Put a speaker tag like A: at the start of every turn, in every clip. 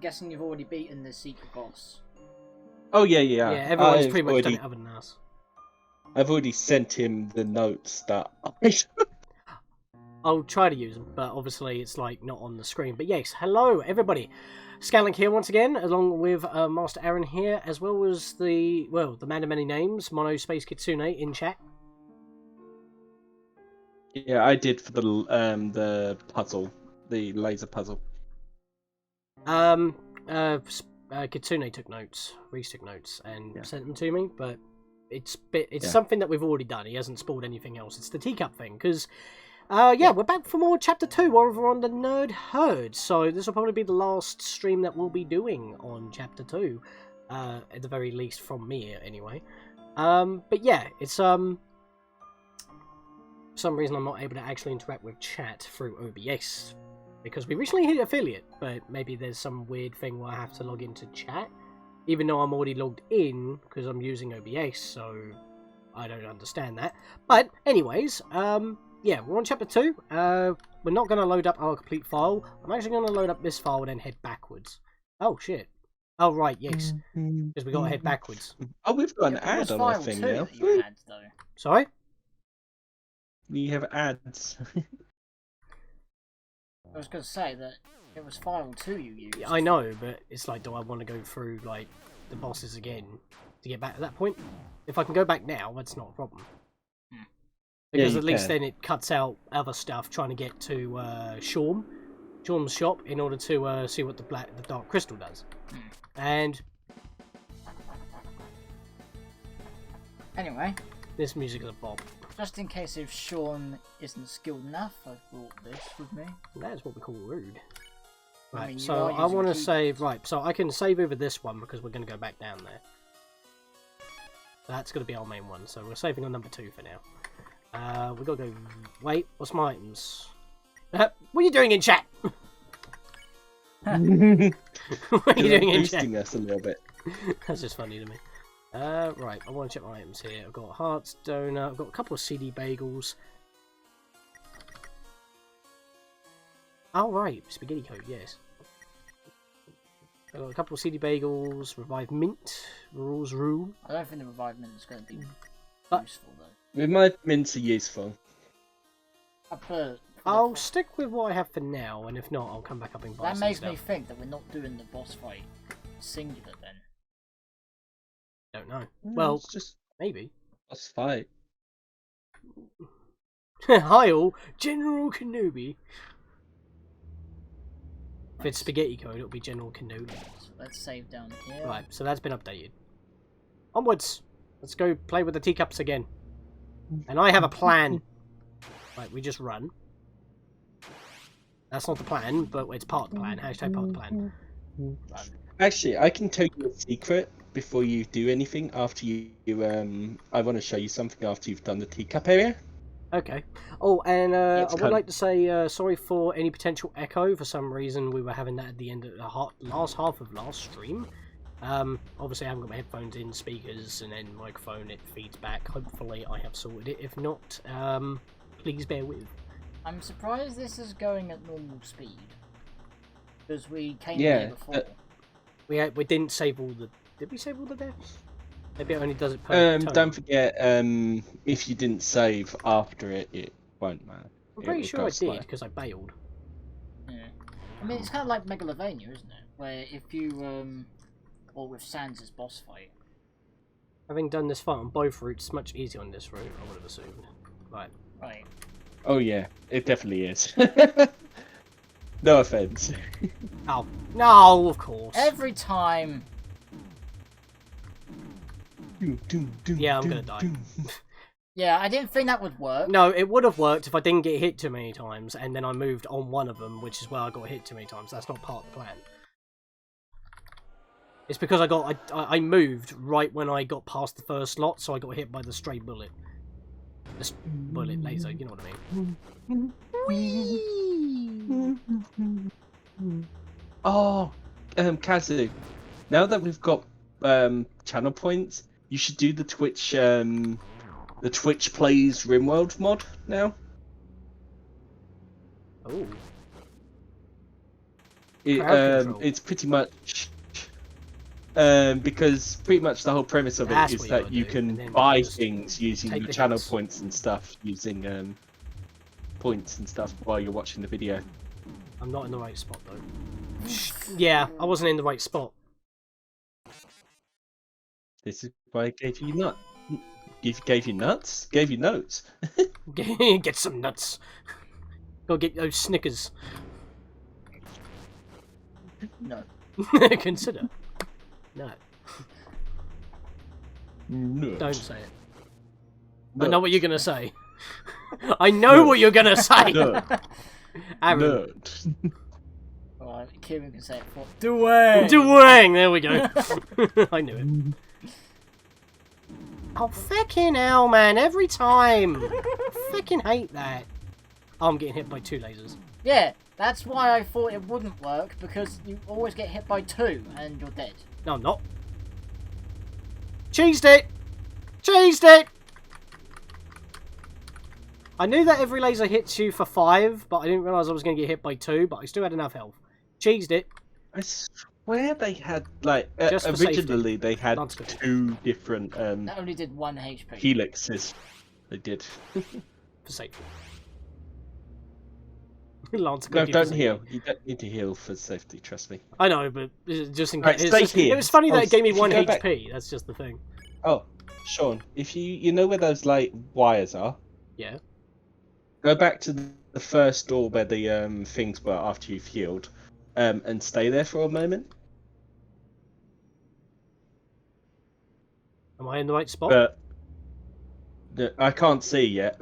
A: guessing you've already beaten the secret boss.
B: Oh yeah.
C: Yeah, everyone's pretty much done it other than us.
B: I've already sent him the notes that
C: I'll try to use them, but obviously it's like not on the screen. But yes, hello everybody. Scatlink here once again, along with Master Aaron here, as well as the man of many names, Mono Space Kitsune in chat.
B: Yeah, I did for the puzzle, the laser puzzle.
C: Kitsune took notes, Reese took notes, and sent them to me, but it's
B: Yeah.
C: something that we've already done. He hasn't spoiled anything else. It's the teacup thing, because we're back for more Chapter 2 over on the Nerd Herd, so this will probably be the last stream that we'll be doing on Chapter 2, at the very least from me, anyway. But yeah, it's, for some reason I'm not able to actually interact with chat through OBS, because we recently hit affiliate, but maybe there's some weird thing where I have to log into chat, even though I'm already logged in, because I'm using OBS, so I don't understand that. But, anyways, yeah, we're on Chapter 2. We're not going to load up our complete file. I'm actually going to load up this file and then head backwards. Oh, shit. Oh, right, yes. Because we got to head backwards.
B: Oh, we've got an ad on our thing now.
A: You had, though.
C: Sorry?
B: We have ads.
A: I was going to say that it was file 2 you used.
C: I know, but it's like, do I want to go through, like, the bosses again to get back to that point? If I can go back now, that's not a problem. Because at least then it cuts out other stuff trying to get to Shawn's shop in order to see what the Dark Crystal does. And
A: anyway,
C: this music is a bob.
A: Just in case if Shawn isn't skilled enough, I've brought this with me.
C: That is what we call rude. Right,
A: I mean,
C: so I want to save. Right, so I can save over this one because we're going to go back down there. That's going to be our main one, so we're saving on number 2 for now. We gotta go. Wait, what's my items? What are you doing in chat? What are you doing in chat?
B: Boosting us a little bit.
C: That's just funny to me. Right, I want to check my items here. I've got hearts, donut, I've got a couple of CD bagels. Oh, right, spaghetti code, yes. I've got a couple of CD bagels, revived mint, rules rule.
A: I don't think the revived mint is going to be useful, though.
B: Revived mints are useful.
C: I'll stick with what I have for now, and if not, I'll come back up and buy
A: That
C: some
A: makes
C: stuff.
A: me think that we're not doing the boss fight singular then.
C: Don't know. Well,
B: it's just
C: maybe.
B: boss fight.
C: Hi all, General Kenobi. If it's spaghetti code, it'll be General Kenobi.
A: So let's save down here.
C: Right, so that's been updated. Onwards! Let's go play with the teacups again. And I have a plan. Right, we just run. That's not the plan, but it's part of the plan. Hashtag part of the plan. Run.
B: Actually, I can tell you a secret before you do anything. After you I want to show you something after you've done the teacup area.
C: Okay. Oh, and I would
B: kind
C: like to say sorry for any potential echo. For some reason, we were having that at the end of the last half of last stream. Obviously I haven't got my headphones in, speakers, and then microphone, it feeds back. Hopefully I have sorted it. If not, please bear with.
A: I'm surprised this is going at normal speed. Because we came here before.
C: We didn't save all the... Did we save all the deaths? Maybe it only does it per turn.
B: Don't forget, if you didn't save after it, it won't matter.
C: I'm pretty sure I did, because I bailed.
A: Yeah. I mean, it's kind of like Megalovania, isn't it? Where if you, or with Sans' boss fight.
C: Having done this fight on both routes, it's much easier on this route, I would have assumed. Right.
A: Right.
B: Oh yeah, it definitely is. No offense.
C: Oh, no, of course.
A: Every time.
C: Yeah, I'm gonna die.
A: Yeah, I didn't think that would work.
C: No, it would have worked if I didn't get hit too many times, and then I moved on one of them, which is where I got hit too many times. That's not part of the plan. It's because I moved right when I got past the first slot, so I got hit by the stray bullet. The bullet laser, you know what I mean.
B: Oh, Kazu, now that we've got channel points, you should do the Twitch Plays RimWorld mod now.
C: Oh.
B: It's pretty much because pretty much the whole premise of it is that you can buy things using your channel points and stuff, using points and stuff while you're watching the video.
C: I'm not in the right spot though. Yeah, I wasn't in the right spot.
B: This is why I gave you nuts. Gave you nuts? Gave you notes.
C: Get some nuts. Go get those Snickers.
A: No.
C: Consider. No.
B: No.
C: Don't say it.
B: No.
C: I know what you're gonna say. I know what you're gonna say.
B: No.
C: Aaron.
B: No.
A: Alright, Kieran can say it for
C: Dwayne. Dwayne. There we go. I knew it. Oh, fucking hell, man. Every time. I fucking hate that. Oh, I'm getting hit by 2 lasers.
A: Yeah, that's why I thought it wouldn't work, because you always get hit by 2 and you're dead.
C: No, I'm not. Cheesed it! Cheesed it! I knew that every laser hits you for 5, but I didn't realise I was going to get hit by 2, but I still had enough health. Cheesed it.
B: I swear they had, like,
C: Just for
B: originally
C: safety.
B: they had
C: That's good.
B: 2 different
A: That only did 1 HP.
B: helixes. They did.
C: For safety. Lance
B: No,
C: got
B: don't heal. You don't need to heal for safety, trust me.
C: I know, but just in
B: Right,
C: case.
B: stay here.
C: It was funny that
B: Oh,
C: it gave me
B: if you
C: 1
B: go
C: HP.
B: back-
C: That's just the thing.
B: Oh, Sean, if you know where those, like, wires are?
C: Yeah.
B: Go back to the first door where the things were after you've healed, and stay there for a moment.
C: Am I in the right spot?
B: But I can't see yet.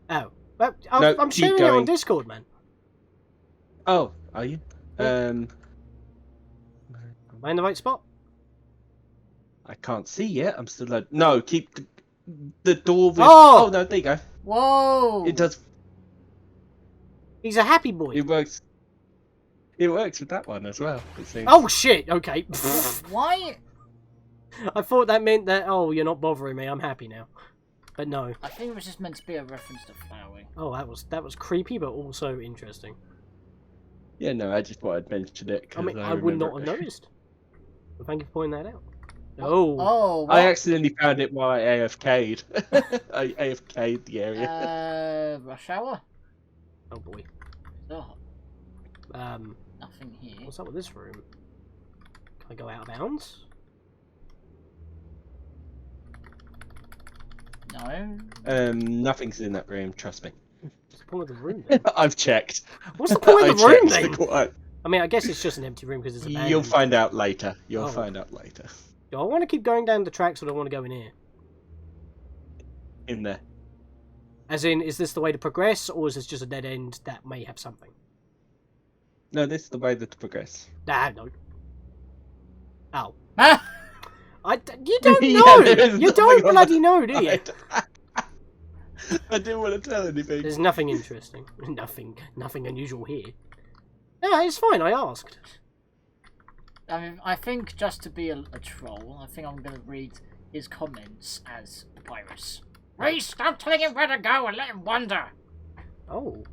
C: Oh. Well,
B: No,
C: I'm
B: keep
C: sharing it on
B: going.
C: Discord, man.
B: Oh, are you?
C: Am I in the right spot?
B: I can't see yet. I'm still like, no, keep the door with.
C: Oh!
B: Oh no, there you go.
A: Whoa!
B: It does.
C: He's a happy boy.
B: It works. It works with that one as well. It seems.
C: Oh shit! Okay.
A: Why?
C: I thought that meant that. Oh, you're not bothering me. I'm happy now. But no.
A: I think it was just meant to be a reference to flowering.
C: Oh, that was creepy, but also interesting.
B: Yeah, no, I just thought I'd mention it.
C: I mean, I would
B: remember
C: not
B: it.
C: have noticed. But thank you for pointing that out. Oh.
A: Oh, what?
B: I accidentally found it while I AFK'd. I AFK'd the area.
A: Rush hour?
C: Oh boy.
A: Oh,
C: Um.
A: nothing here.
C: What's up with this room? Can I go out of bounds?
A: No.
B: Nothing's in that room. Trust me.
C: What's the point of the room then?
B: I've checked.
C: What's the point of the room
B: checked.
C: then? I mean, I guess it's just an empty room because it's abandoned.
B: You'll find out later. You'll
C: Oh.
B: find out later.
C: Do I want to keep going down the tracks or do I want to go in here?
B: In there.
C: As in, is this the way to progress or is this just a dead end that may have something?
B: No, this is the way to progress.
C: Nah, no. Oh.
A: Ah!
C: You don't
B: Yeah,
C: know!
B: there is
C: You don't
B: nothing on
C: bloody
B: that
C: know, do you?
B: I didn't want to tell anything.
C: There's nothing interesting. Nothing unusual here. No, it's fine, I asked.
A: I mean, I think just to be a troll, I think I'm going to read his comments as Virus. Reese, stop telling him where to go and let him wander!
C: Oh,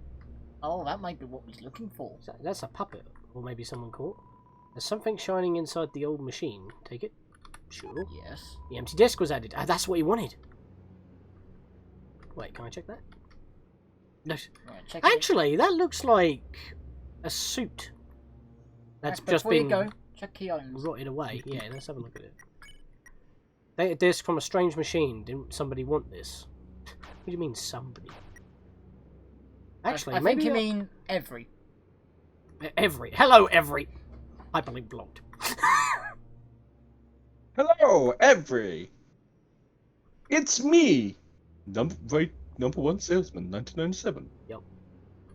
A: Oh, that might be what he's looking for.
C: that's a puppet. Or maybe someone caught. There's something shining inside the old machine. Take it? Sure.
A: Yes.
C: The empty disc was added. Ah, that's what he wanted. Wait, can I check that? No.
A: Right, check
C: Actually, that looks like a suit. That's just
A: before you
C: been
A: go, check key items.
C: rotted away. Yeah, let's have a look at it. Data disc from a strange machine. Didn't somebody want this? What do you mean, somebody? Actually,
A: I
C: maybe
A: think you mean every.
C: every. Hello, every. Hyperlink blocked.
B: Hello, every. It's me, number 1 salesman, 1997.
C: Yep.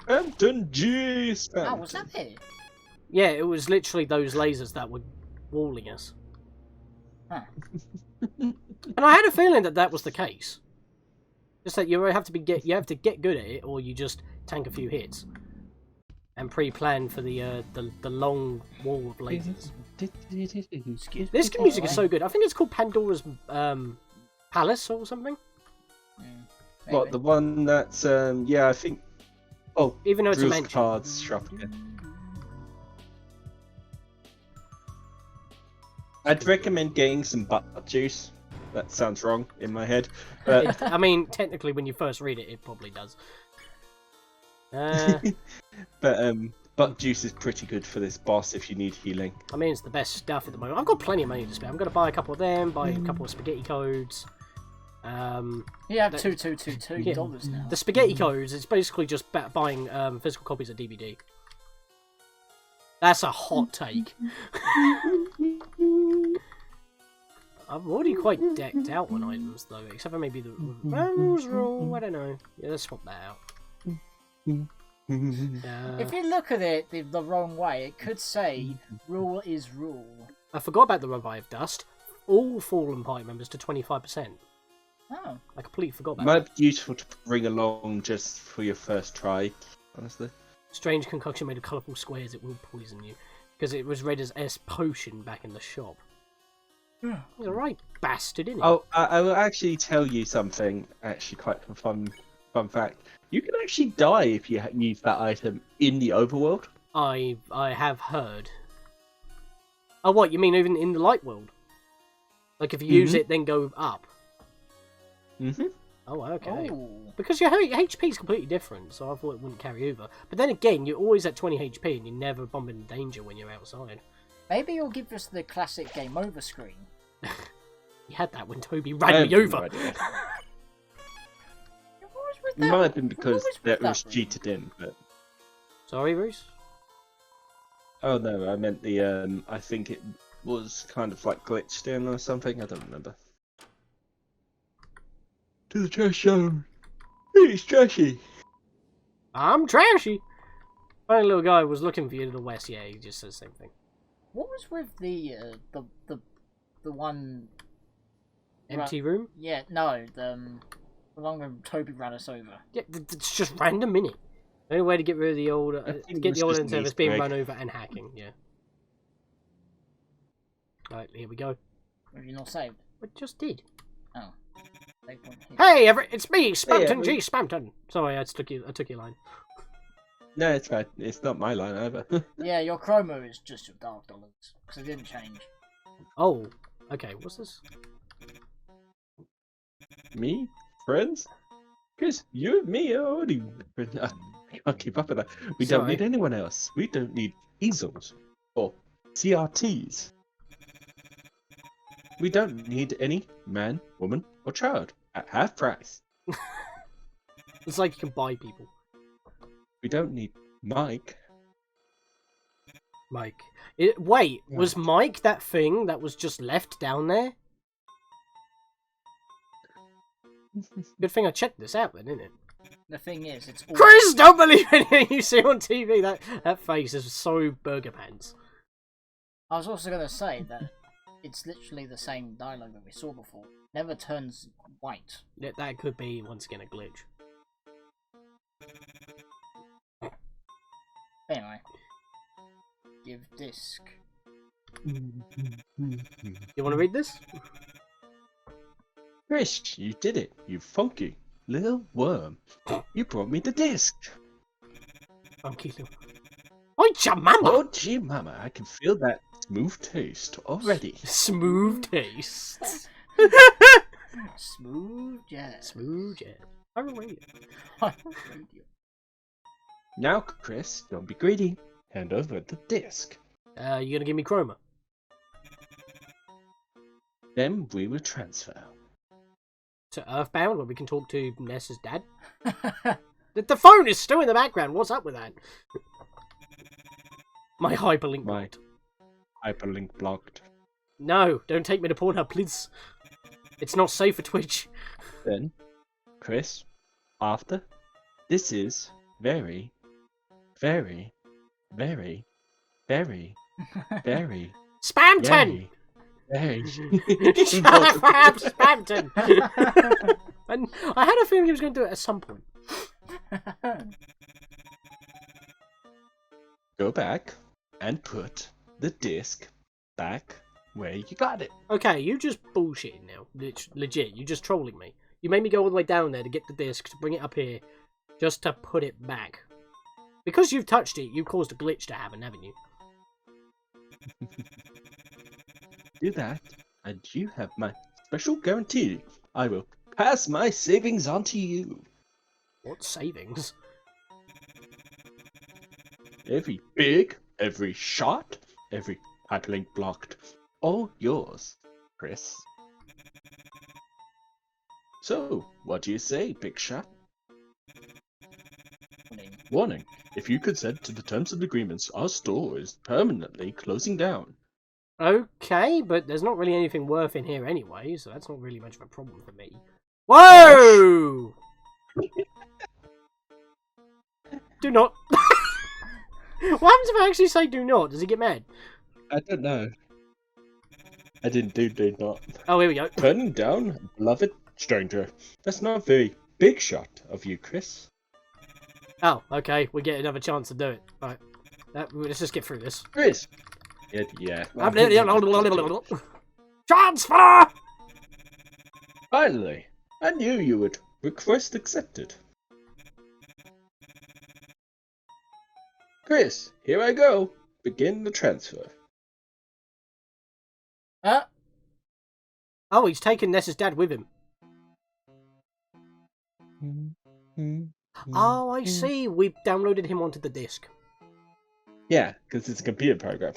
B: Anton G. Stanton.
A: Oh, was that it?
C: Yeah, it was literally those lasers that were walling us.
A: Huh.
C: And I had a feeling that that was the case. Just that you have to get good at it, or you just tank a few hits and pre-plan for the long wall of lasers. This music is so good. I think it's called Pandora's Palace or something.
B: What, the one that's yeah, I think. Oh,
C: Even though it's a
B: Drew's
C: mansion.
B: cards shop again. I'd recommend getting some butt juice. That sounds wrong in my head. But...
C: I mean, technically, when you first read it, it probably does.
B: But butt juice is pretty good for this boss if you need healing.
C: I mean, it's the best stuff at the moment. I've got plenty of money to spend. I'm going to buy a couple of them, buy a couple of spaghetti codes.
A: You have $2 now.
C: The spaghetti codes, it's basically just buying physical copies of DVD. That's a hot take. I'm already quite decked out on items, though, except for maybe the rose roll. I don't know. Yeah, let's swap that out.
A: If you look at it the wrong way, it could say rule is rule.
C: I forgot about the Revive Dust. All fallen party members to 25%.
A: Oh.
C: I completely forgot about
B: Might
C: that.
B: be useful to bring along just for your first try, honestly.
C: Strange concoction made of colourful squares, it will poison you. Because it was read as S potion back in the shop. He's a right bastard, isn't he?
B: Oh, I will actually tell you something, actually quite a fun fact. You can actually die if you use that item in the overworld.
C: I have heard. Oh, what, you mean even in the light world? Like if you use it, then go up?
B: Mm-hmm.
C: Oh, okay.
A: Oh.
C: Because your HP is completely different, so I thought it wouldn't carry over. But then again, you're always at 20 HP and you never bump into danger when you're outside.
A: Maybe you'll give us the classic game over screen.
C: You had that when Toby ran me over.
A: What was with
B: It
A: that?
B: might have been because
A: What was with
B: that was
A: one?
B: cheated in, but...
C: Sorry, Bruce?
B: Oh no, I meant the, I think it was kind of like glitched in or something, I don't remember. To the trash zone! It's trashy!
C: I'm trashy! Funny little guy was looking for you to the west, yeah, he just said the same thing.
A: What was with the one...
C: Empty room?
A: Yeah, no, the one where Toby ran us over.
C: Yeah, it's just random, innit? The only way to get rid of the old,
B: think
C: get
B: it
C: the old
B: was just
C: internet
B: an
C: is being
B: Easter
C: run
B: egg.
C: over and hacking, yeah. Right, here we go.
A: Have you not saved?
C: I just did.
A: Oh. Save point here.
C: Hey, it's me, Spampton
B: Hey,
C: G. Spampton. Sorry, I took your line.
B: No, it's fine. It's not my line either.
A: Yeah, your chroma is just your dark dollars, because it didn't change.
C: Oh, okay, what's this?
B: Me? Friends? Because you and me are already... I can't keep up with that. We don't
C: Sorry.
B: need anyone else. We don't need easels. Or CRTs. We don't need any man, woman, or child at half price.
C: It's like you can buy people.
B: We don't need Mike.
C: Mike. Wait, was Mike that thing that was just left down there? Good thing I checked this out then, isn't it?
A: The thing is, it's all...
C: Chris, don't believe anything you see on TV. That face is so burger pants.
A: I was also going to say that it's literally the same dialogue that we saw before. Never turns white.
C: That could be, once again, a glitch.
A: Anyway. Give disc.
C: You want to read this?
B: Chris, you did it, you funky little worm. You brought me the disc.
C: Funky little... Oi, Jamama!
B: Oh, gee, mama, I can feel that smooth taste already.
C: Smooth taste.
A: Smooth jazz.
C: Smooth jazz. I relate it.
B: Now, Chris, don't be greedy. Hand over the disc.
C: You gonna give me Chroma?
B: Then we will transfer.
C: To Earthbound, where we can talk to Ness's dad? The phone is still in the background. What's up with that? My hyperlink
B: My
C: blocked.
B: hyperlink blocked.
C: No, don't take me to Pornhub, please. It's not safe for Twitch.
B: Then, Chris, after, this is very, very, very, very, very,
C: Spamton!
B: very,
C: Shut up, Rab Spamton! And I had a feeling he was going to do it at some point.
B: Go back and put the disc back where you got it.
C: Okay, you just bullshitting now. Legit, you just trolling me. You made me go all the way down there to get the disc, to bring it up here, just to put it back. Because you've touched it, you've caused a glitch to happen, haven't you?
B: Do that, and you have my special guarantee. I will pass my savings on to you.
C: What savings?
B: Every big, every shot, every hyperlink blocked. All yours, Chris. So, what do you say, Big Shot? Warning. If you consent to the terms and agreements, our store is permanently closing down.
C: Okay, but there's not really anything worth in here anyway, so that's not really much of a problem for me. Whoa! Do not. What happens if I actually say do not? Does he get mad?
B: I don't know. I didn't do not.
C: Oh, here we go.
B: Turning down a beloved stranger. That's not a very big shot of you, Chris.
C: Oh, okay. We get another chance to do it. Right. Let's just get through this.
B: Chris! Yeah.
C: Transfer!
B: Finally! I knew you would. Request accepted. Chris, here I go. Begin the transfer.
C: Oh, he's taken Ness's dad with him. Oh, I see. We've downloaded him onto the disc.
B: Yeah, because it's a computer program.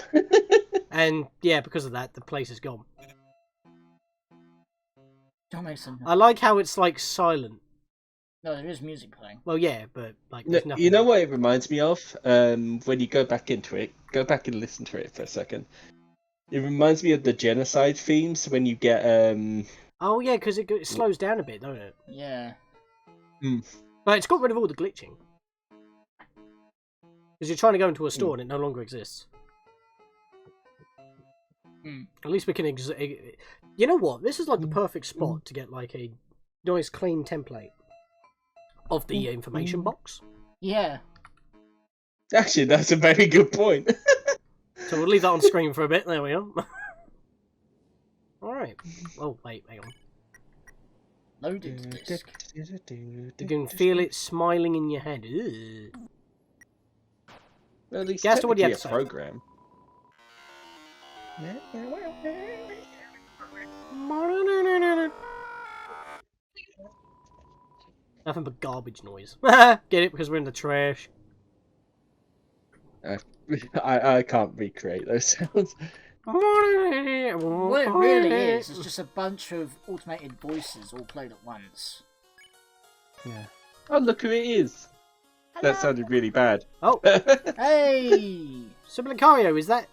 C: And, yeah, because of that, the place is gone.
A: Don't make sense.
C: I like how it's, like, silent.
A: No, there is music playing.
C: Well, yeah, but, like,
B: No,
C: there's nothing.
B: you know what it reminds me of? When you go back into it, go back and listen to it for a second. It reminds me of the genocide themes when you get
C: Oh, yeah, because it slows down a bit, don't it?
A: Yeah.
C: But it's got rid of all the glitching. Because you're trying to go into a store and it no longer exists. At least we can... You know what? This is like the perfect spot to get like a nice clean template of the information box.
A: Yeah.
B: Actually, that's a very good point.
C: So we'll leave that on screen for a bit. There we are. Alright. Oh, wait, hang on.
A: Loaded disc.
C: You can feel it smiling in your head. Ugh.
B: Well, at least
C: Guess what you
B: technically
C: have to
B: a
C: say.
B: program.
C: Nothing but garbage noise. Get it? Because we're in the trash.
B: I can't recreate those sounds.
A: What it really is just a bunch of automated voices all played at once.
B: Yeah. Oh, look who it is. That sounded really bad.
C: Oh,
A: Hey!
C: Sublicario, is that...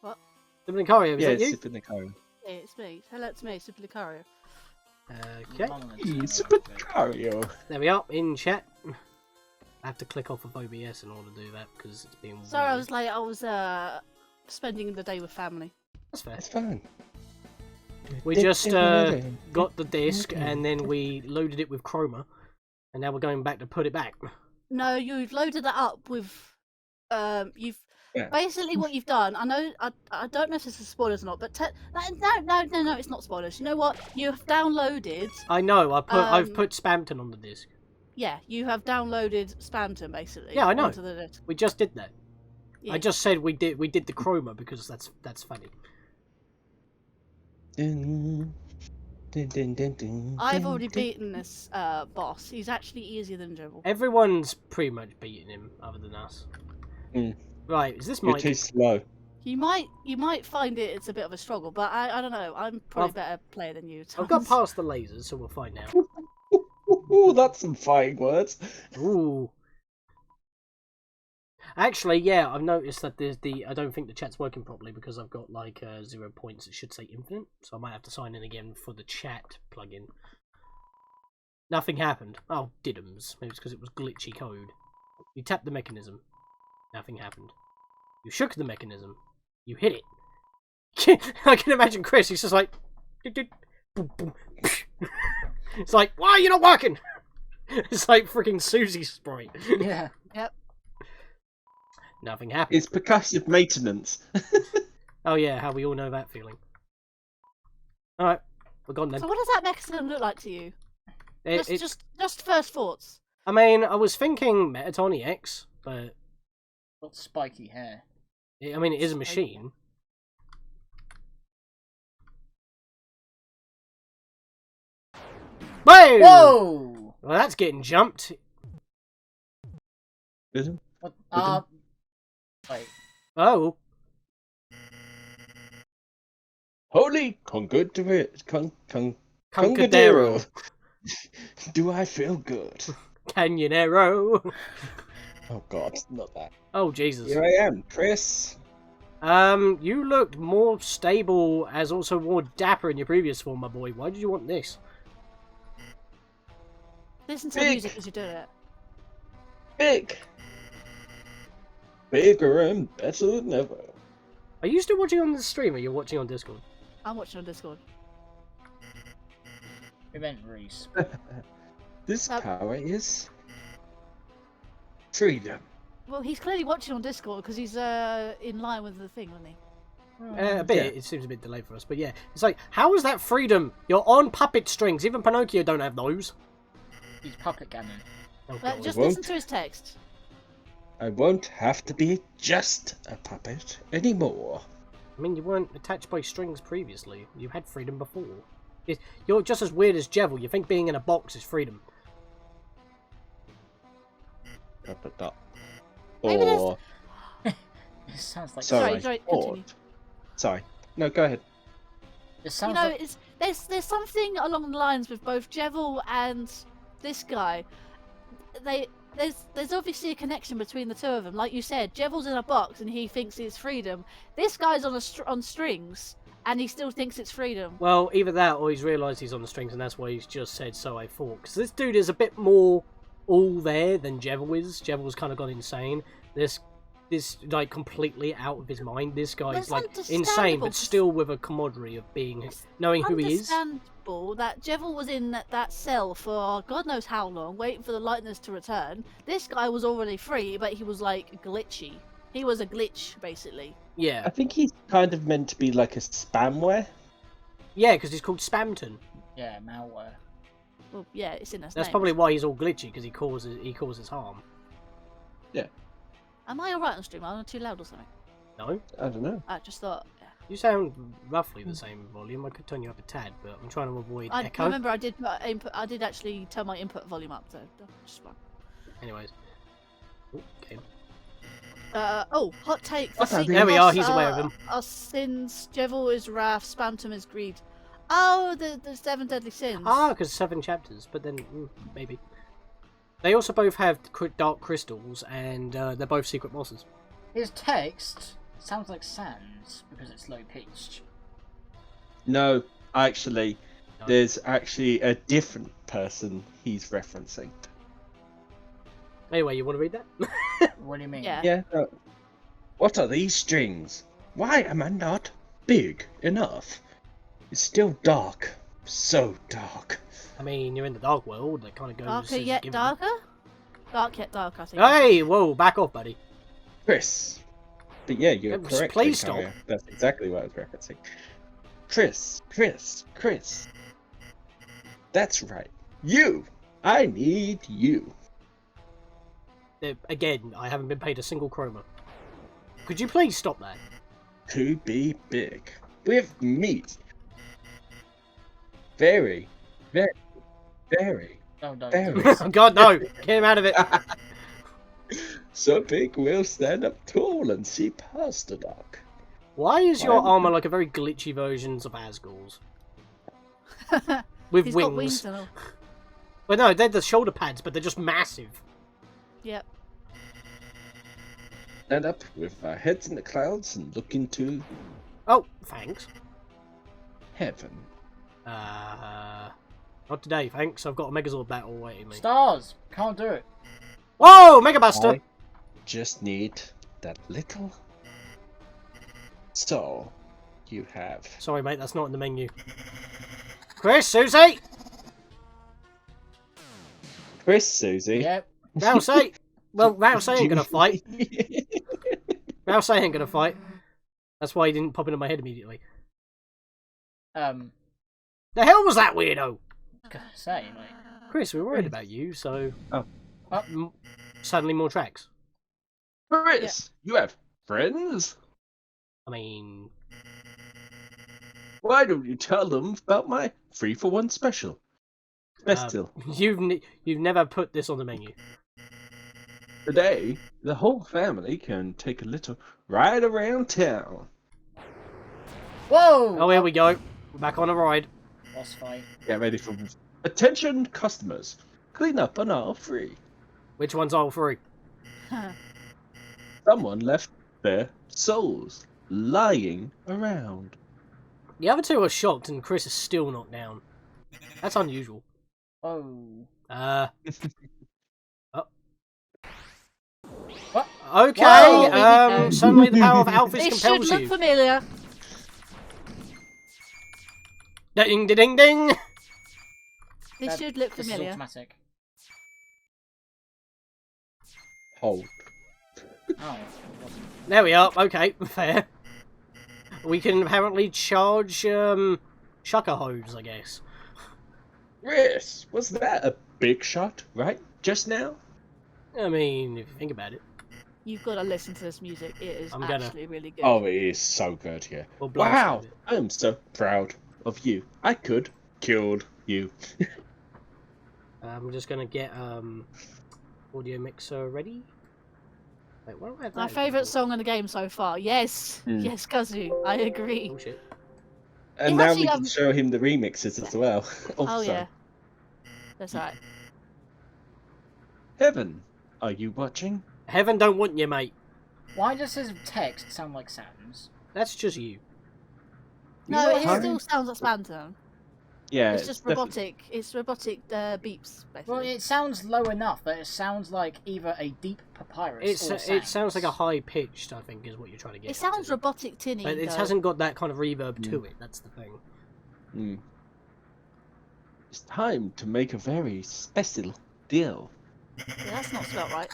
D: What?
C: Sublicario, is
B: Yeah,
C: that you?
B: it's Supernicario.
D: Yeah, it's me. Hello, it's me, Sublicario.
C: Okay,
B: Supernicario.
C: there we are, in chat. I have to click off of OBS in order to do that, because it's being weird.
D: Sorry, I was late. I was spending the day with family.
C: That's fair.
B: That's fine.
C: We just got the disc, and then we loaded it with Chroma, and now we're going back to put it back.
D: No, you've loaded that up with. You've
B: Yeah.
D: basically what you've done. I know. I don't know if this is spoilers or not, but no, it's not spoilers. You know what? You have downloaded.
C: I know, I've put Spamton on the disc.
D: Yeah, you have downloaded Spamton basically.
C: Yeah, I know.
D: onto the disc.
C: We just did that.
D: Yeah.
C: I just said we did the Chroma because that's funny.
D: I've already beaten this boss. He's actually easier than Dribble.
C: Everyone's pretty much beating him, other than us. Right, is this
B: You're
C: Mike?
B: too slow.
D: You might find it's a bit of a struggle, but I don't know. I'm probably a better player than you.
C: I've got
D: Thomas.
C: past the lasers, so we'll find out.
B: Ooh, that's some fighting words.
C: Ooh. Actually, yeah, I've noticed that there's I don't think the chat's working properly because I've got like 0 points. It should say infinite, so I might have to sign in again for the chat plugin. Nothing happened. Oh, diddums. Maybe it's because it was glitchy code. You tapped the mechanism. Nothing happened. You shook the mechanism. You hit it. I can imagine Chris. He's just like, boom, boom. It's like, why are you not working? It's like freaking Susie's sprite.
A: Yeah.
D: Yep.
C: Nothing happened.
B: It's percussive maintenance.
C: Oh yeah, how we all know that feeling. Alright, we're gone then.
D: So what does that mechanism look like to you? Just first thoughts.
C: I mean, I was thinking Metatron EX, but...
A: Got spiky hair.
C: I mean, it is a machine. Whoa!
A: Whoa!
C: Well, that's getting jumped.
A: What? Wait.
C: Oh.
B: Holy
C: Concadero.
B: Concadero. Do I feel good?
C: Canyonero.
B: Oh god, not that.
C: Oh, Jesus.
B: Here I am, Chris.
C: You looked more stable as also more dapper in your previous form, my boy. Why did you want this?
D: Listen to the music as you do it.
B: Big. Bigger and better than ever.
C: Are you still watching on the stream or you're watching on Discord?
D: I'm watching on Discord.
A: We meant Reese.
B: This power is freedom.
D: Well, he's clearly watching on Discord because he's in line with the thing, wasn't he?
C: A bit. Yeah. It seems a bit delayed for us, but yeah. It's like, how is that freedom? You're on puppet strings. Even Pinocchio don't have those.
A: He's puppet Ganon.
C: Oh,
D: Just listen to his text.
B: I won't have to be just a puppet anymore.
C: I mean, you weren't attached by strings previously. You had freedom before. You're just as weird as Jevil. You think being in a box is freedom.
B: Or...
A: It sounds like...
B: Sorry.
D: Continue.
B: Sorry. No, go ahead.
A: It sounds
D: You know,
A: like...
D: there's something along the lines with both Jevil and this guy. There's obviously a connection between the two of them. Like you said, Jevil's in a box and he thinks it's freedom. This guy's on strings and he still thinks it's freedom.
C: Well, either that or he's realised he's on the strings and that's why he's just said, so I thought. Because this dude is a bit more all there than Jevil is. Jevil's kind of gone insane. This like completely out of his mind. This guy's like insane, but still with a camaraderie of being, knowing who he is.
D: Understandable that Jevil was in that cell for God knows how long, waiting for the lightness to return. This guy was already free, but he was like glitchy. He was a glitch, basically.
C: Yeah.
B: I think he's kind of meant to be like a spamware.
C: Yeah, because he's called Spamton.
A: Yeah, malware.
D: Well, yeah, it's in his
C: That's
D: name.
C: probably why he's all glitchy, because he causes harm.
B: Yeah.
D: Am I alright on stream? Am I too loud or something?
C: No?
B: I don't know.
D: I just thought. Yeah.
C: You sound roughly the same volume. I could turn you up a tad, but I'm trying to avoid echo.
D: Remember, I did actually turn my input volume up, so just fine.
C: Anyways. Ooh, okay.
D: Hot take.
C: There we are, he's aware of him.
D: Our sins, Jevil is wrath, Spamtum is greed. Oh, the 7 deadly sins.
C: Ah, because 7 chapters, but then, maybe. They also both have dark crystals, and they're both secret bosses.
A: His text sounds like Sans, because it's low-pitched.
B: No, actually, there's actually a different person he's referencing.
C: Anyway, you want to read that?
A: What do you mean?
D: Yeah.
B: What are these strings? Why am I not big enough? It's still dark. So dark.
C: I mean, you're in the dark world. That kind of goes.
D: Darker yet darker? Dark yet darker, I think.
C: Hey, whoa, back off, buddy.
B: Chris. But yeah, you're correct.
C: Please stop.
B: That's exactly what I was referencing. Chris. That's right. You. I need you.
C: Again, I haven't been paid a single chroma. Could you please stop that?
B: To be big. With meat. Very.
A: No,
B: Very.
C: God, no! Get him out of it!
B: So big we'll stand up tall and see past the dark.
C: Why is your armor like a very glitchy version of Asgul's? With
D: He's
C: wings.
D: got wings and all.
C: Well, no, they're the shoulder pads, but they're just massive.
D: Yep.
B: Stand up with our heads in the clouds and look into
C: Oh, thanks.
B: heaven.
C: Not today, thanks. I've got a Megazord battle waiting me.
A: Stars! Can't do it.
C: Whoa, Mega Buster!
B: I just need that little soul you have.
C: Sorry, mate, that's not in the menu. Chris, Susie!
B: Chris, Susie.
A: Yep.
C: Rouse 8! Well, Rouse ain't gonna fight. Rouse ain't gonna fight. That's why he didn't pop into my head immediately. The hell was that weirdo?
A: Say, mate.
C: Chris, we're worried about you, so...
B: Oh.
C: Suddenly more tracks.
B: Chris, you have friends?
C: I mean...
B: Why don't you tell them about my 3-for-1 special? Bestial.
C: You've never put this on the menu.
B: Today, the whole family can take a little ride around town.
A: Whoa!
C: Oh, here we go. We're back on a ride.
A: Boss fight.
B: Get ready for attention, customers. Clean up on aisle 3.
C: Which one's all free?
B: Someone left their souls lying around.
C: The other two are shocked, and Chris is still not down. That's unusual.
A: Oh.
C: Oh.
A: What?
C: Okay.
D: Whoa,
C: Suddenly the power of Alphys
D: This should
C: compels
D: look
C: you.
D: familiar.
C: Ding, ding, ding, ding.
D: This should look
A: This is
D: familiar.
A: automatic.
B: Hold.
A: Oh, it wasn't.
C: There we are. Okay, fair. We can apparently charge shucker hose, I guess.
B: Chris, was that a big shot, right? Just now?
C: I mean, if you think about it.
D: You've got to listen to this music. It is
C: I'm gonna.
D: actually really good.
B: Oh, it is so good here.
C: We'll blast
B: Wow,
C: with it.
B: I'm so proud of you. I could killed you.
C: I'm just gonna get audio mixer ready. Wait, what do I have
D: My
C: that
D: favourite
C: for?
D: song in the game so far. Yes, yes, Kazu. I agree.
C: Oh shit.
B: And
D: It's
B: now
D: actually,
B: we can show him the remixes as well.
D: Oh yeah, that's right.
B: Heaven, are you watching?
C: Heaven don't want you, mate.
A: Why does his text sound like Sam's?
C: That's just you.
D: No,
B: know
D: it
B: what,
D: still sounds like Spamton.
B: Yeah,
D: It's just robotic. It's robotic beeps, basically.
A: Well, it sounds low enough that it sounds like either a deep papyrus or
C: It sounds like a
A: Sans.
C: high pitched, I think, is what you're trying to get.
D: It sounds
C: to.
D: robotic tinny.
C: But it
D: though.
C: hasn't got that kind of reverb to it. That's the thing.
B: Mm. It's time to make a very special deal.
D: Yeah, that's not spelled right.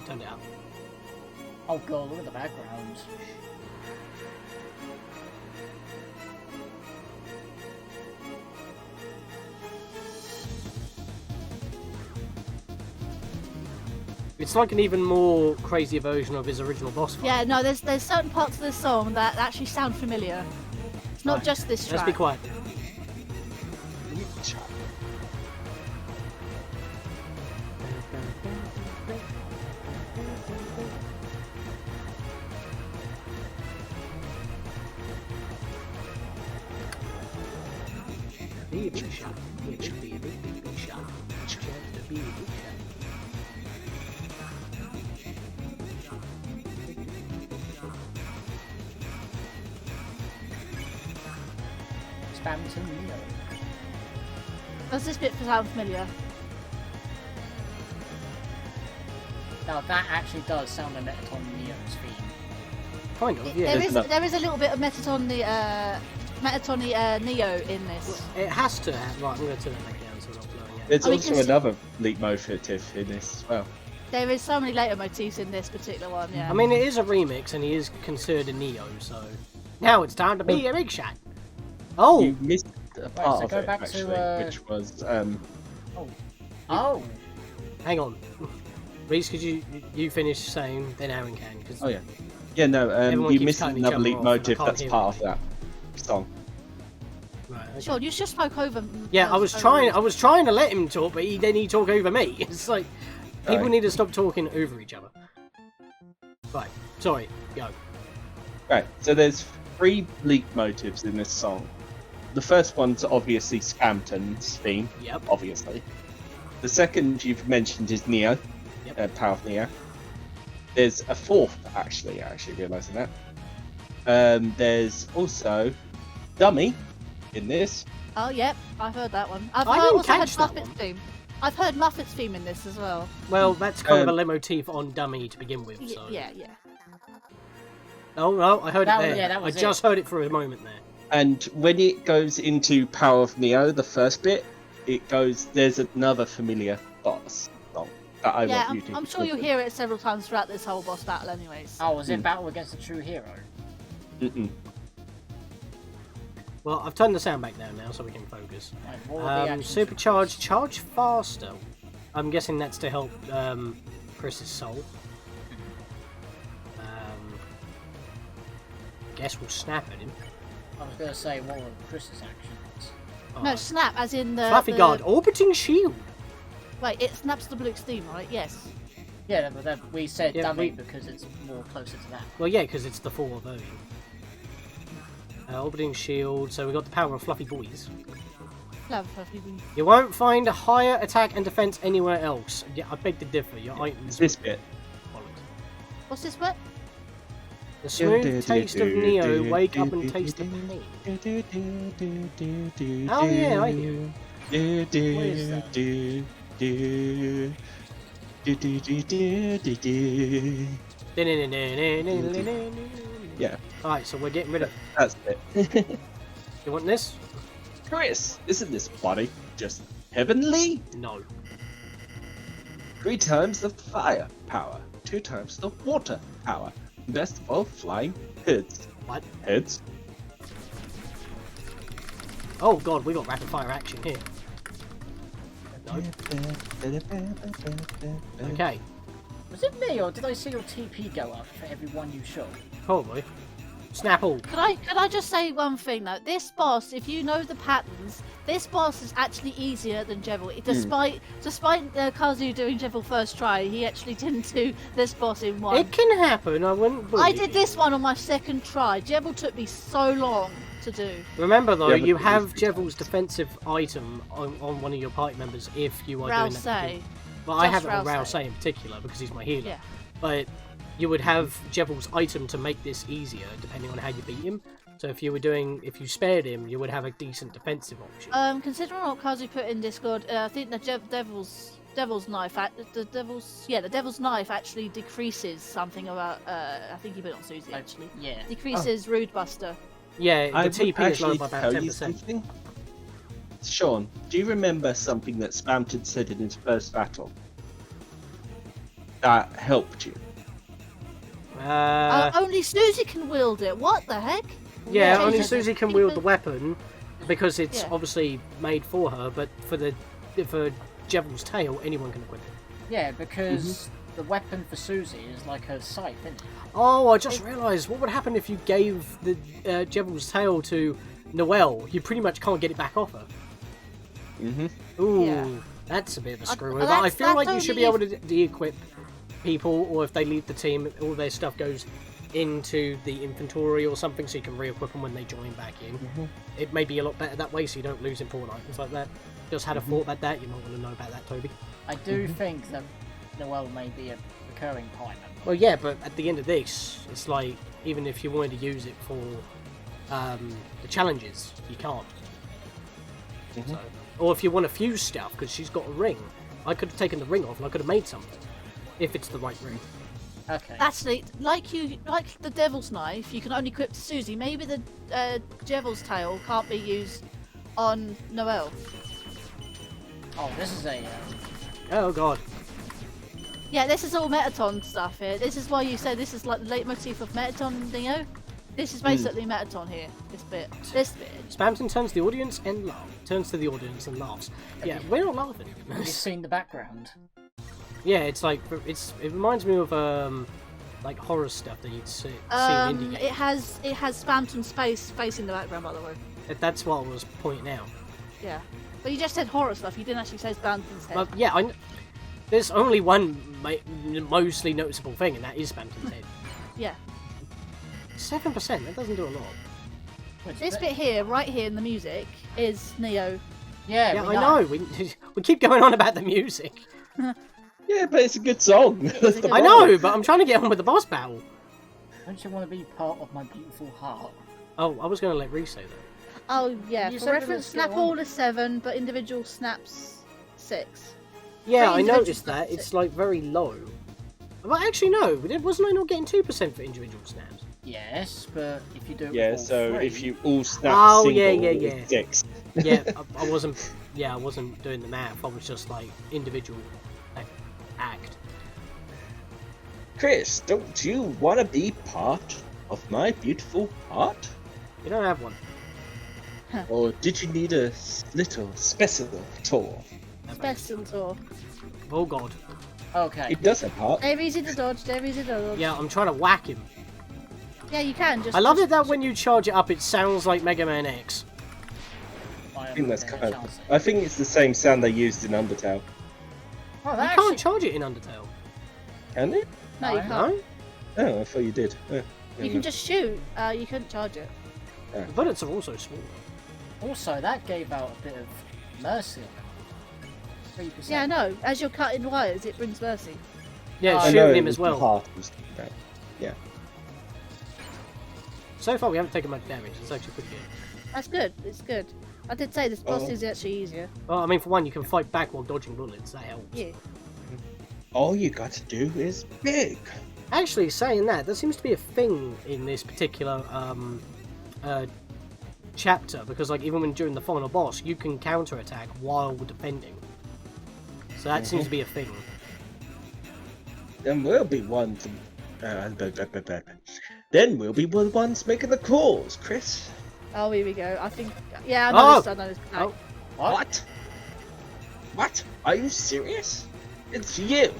C: Turned it up.
A: Oh god, look at the background.
C: It's like an even more crazy version of his original boss fight.
D: Yeah, no, there's certain parts of this song that actually sound familiar. It's not
C: Right.
D: just this track.
C: Let's be quiet. Be a big shot. Be a big shot. Chance to be a big shot.
A: Spamton Neo.
D: Does this bit sound familiar?
A: Now that actually does sound like Metaton Neo's theme.
C: Kind of, yeah.
D: There is a little bit of Metatoni Neo in this.
C: It has to have. Right, I'm going to turn it back down so I'm not blowing it.
B: There's
D: Oh, we
B: also
D: can see-
B: another leitmotif in this as well.
D: There is so many later motifs in this particular one, yeah.
C: I mean, it is a remix and he is considered a Neo, so. Now it's time to be a big shot. Oh!
B: You missed a part
A: so
B: of
A: go
B: it,
A: back to,
B: actually, which was
A: Oh!
C: Hang on. Reese, could you finish saying, then Aaron can. Cause
B: oh yeah, yeah no,
C: Everyone
B: you
C: keeps
B: missed
C: cutting each
B: another
C: other off and I
B: leitmotif
C: can't
B: that's
C: hear
B: part
C: it.
B: of that song.
C: Right, okay.
D: Sure, you just spoke over.
C: Yeah, I was trying to let him talk, but then he talk over me. It's like people
B: Right.
C: need to stop talking over each other. Right, sorry, go.
B: Right, so there's 3 leitmotifs in this song. The first one's obviously Spamton's theme,
C: Yep.
B: obviously. The second you've mentioned is Neo,
C: Yep.
B: Power of Neo. There's a fourth, actually realising that. There's also Dummy in this.
D: Oh, yep, I've heard that one. I've
C: I didn't
D: also heard
C: catch that
D: Muppet's
C: one.
D: theme. I've heard Muppet's theme in this as well.
C: Well, that's kind of a
B: Um,
C: leitmotif on Dummy to begin with. So.
D: Yeah.
C: Oh no, I heard
A: That
C: it
A: was-
C: there.
A: yeah, that
C: I
A: was
C: just heard it for a moment there.
B: And when it goes into Power of Neo, the first bit, there's another familiar boss song that I
D: Yeah,
B: want you to
D: I'm sure you'll hear it several times throughout this whole boss battle anyways.
A: Oh, was it Battle Against the True Hero?
B: Mm-mm.
C: Well, I've turned the sound back down now so we can focus.
A: Right, what were the actions
C: Supercharge, charge faster. I'm guessing that's to help Chris's soul. Guess we'll snap at him.
A: I was going to say, what were Chris's actions?
D: No, snap, as in the...
C: Fluffy Guard, orbiting shield.
D: Wait, it snaps the blue steam, right? Yes.
A: Yeah, but we said dummy
C: we-
A: because it's more closer to that.
C: Well, yeah, because it's the 4 version. Orbiting shield, so we got the power of Fluffy Boys.
D: Love Fluffy Bee.
C: You won't find a higher attack and defense anywhere else. Yeah, I beg to differ. Your items.
B: This bit.
D: What's this bit?
C: The smooth taste of Neo, wake up and taste the pain. Oh yeah, I hear.
B: Yeah,
C: Alright, so we're getting rid of...
B: that's it.
C: You want this?
B: Chris, isn't this body just heavenly?
C: No.
B: 3 times the fire power, 2 times the water power. Best of all, flying heads.
C: What?
B: Heads?
C: Oh god, we got rapid fire action here. No. Okay,
A: Was it me, or did I see your TP go up for every one you shot?
C: probably. Snapple.
D: Could I just say one thing though? This boss, if you know the patterns, this boss is actually easier than Jevil. Despite Kazu doing Jevil first try, he actually didn't do this boss in one.
C: It can happen, I wouldn't bully
D: I did this one on my second try. Jevil took me so long to do.
C: Remember though,
B: Yeah, but
C: you
B: it
C: have
B: is-
C: Jevil's defensive item on one of your party members if you are doing that.
D: Rousey.
C: Well, I
D: Just
C: have it on
D: Rousey.
C: Rousey in particular because he's my healer.
D: Yeah.
C: But you would have Jevil's item to make this easier depending on how you beat him. So if you spared him, you would have a decent defensive option.
D: Considering what Kazu put in Discord, I think the devil's knife, the devil's knife actually decreases something about. I think he put it on Susie actually.
A: Yeah.
D: Decreases Rude Buster.
C: Yeah, the
B: I would
C: TP is
B: actually
C: low by about
B: tell you
C: 10%.
B: something. Sean, do you remember something that Spamton said in his first battle that helped you?
D: Only Susie can wield it. What the heck?
C: Yeah,
D: Yeah,
C: only
D: Jesus.
C: Susie can wield the weapon because it's
D: Yeah.
C: obviously made for her. But for Jevil's tail, anyone can equip it.
A: Yeah, because the weapon for Susie is like her scythe, isn't it?
C: Oh, I just realised what would happen if you gave the Jevil's tail to Noelle. You pretty much can't get it back off her. Ooh,
D: Yeah.
C: that's a bit of a
D: Uh,
C: screw.
D: that's-
C: But I feel like you
D: that's
C: should be able
D: only
C: to de-equip people, or if they leave the team, all their stuff goes into the inventory or something, so you can re-equip them when they join back in. It may be a lot better that way, so you don't lose important items like that. Just had a thought about that. You might want to know about that, Toby.
A: I do think that Noelle may be a recurring party member.
C: Well, yeah, but at the end of this, it's like even if you wanted to use it for the challenges, you can't. So, or if you want to fuse stuff, because she's got a ring, I could have taken the ring off and I could have made something, if it's the right ring.
A: Okay.
D: Actually, like the devil's knife, you can only equip to Susie. Maybe the devil's tail can't be used on Noelle.
A: Oh, this is a.
C: Oh god.
D: Yeah, this is all Metaton stuff here. This is why you say this is like the leitmotif of Metaton Neo. This is basically Metaton here. This bit.
C: Spamton turns to the audience and laughs. Yeah, we're not laughing.
A: Have you seen the background?
C: Yeah, it's like it reminds me of like horror stuff that you'd see in indie games.
D: It has Spamton space in the background, by the way.
C: That's what I was pointing out.
D: Yeah, but you just said horror stuff. You didn't actually say Spamton's head.
C: But yeah, there's only one mostly noticeable thing, and that is Spamton's head.
D: Yeah.
C: 7%. That doesn't do a lot.
D: This bit here, right here in the music, is Neo.
A: Yeah,
C: Yeah,
A: we
C: I know. We keep going on about the music.
B: Yeah, but it's a good song. That's the
C: I know, but I'm trying to get on with the boss battle.
A: Don't you want to be part of my beautiful heart?
C: Oh, I was going to let Reese say that.
D: Oh yeah.
A: You
D: For
A: said
D: reference,
A: there was
D: snap
A: still
D: all is 7, but individual snaps 6.
C: Yeah,
D: Three
C: I
D: individual
C: noticed that.
D: snaps.
C: It's like very low. Well, actually, no. Wasn't I not getting 2% for individual snaps?
A: Yes, but if you do it
B: Yeah,
A: with all
B: so
A: three,
B: if you all snap
C: Oh,
B: single,
C: yeah.
B: it's 6.
C: Yeah, I wasn't. Yeah, I wasn't doing the math. I was just like individual act.
B: Chris, don't you want to be part of my beautiful heart?
C: You don't have one.
B: Or did you need a little special tour?
D: Special tour.
C: Oh god.
A: okay.
B: It does have heart.
D: They're easy to dodge. They're easy to dodge.
C: Yeah, I'm trying to whack him.
D: Yeah, you can. Just.
C: I love it that when you charge it up, it sounds like Mega Man X.
B: I think that's kind of. I think it's the same sound they used in Undertale.
A: Oh,
C: You
A: that
C: can't
A: actually...
C: charge it in Undertale.
B: Can you?
D: No, you
A: No.
D: can't.
C: No?
B: Oh, I thought you did. Oh,
D: You can just shoot. You couldn't charge it.
C: The bullets are also small.
A: Also, that gave out a bit of mercy. 3%.
D: Yeah, I know. As you're cutting wires, it brings mercy.
C: Yeah,
A: I
C: it's
B: know,
C: shooting
B: it
C: him
B: was
C: as
B: the
C: well.
B: heart was that. Yeah.
C: So far, we haven't taken much damage. It's actually pretty good.
D: That's good. It's good. I did say this boss
B: Oh.
D: is actually easier.
C: Well, I mean, for one, you can fight back while dodging bullets. That helps.
D: Yeah.
B: All you got to do is big.
C: Actually, saying that, there seems to be a thing in this particular chapter, because like even when during the final boss, you can counterattack while defending. So that seems to be a thing.
B: Then we'll be ones. Then we'll be the ones making the calls, Chris.
D: Oh, here we go. I think. Yeah, I know this. I know this.
C: Oh.
B: What? What? Are you serious? It's you.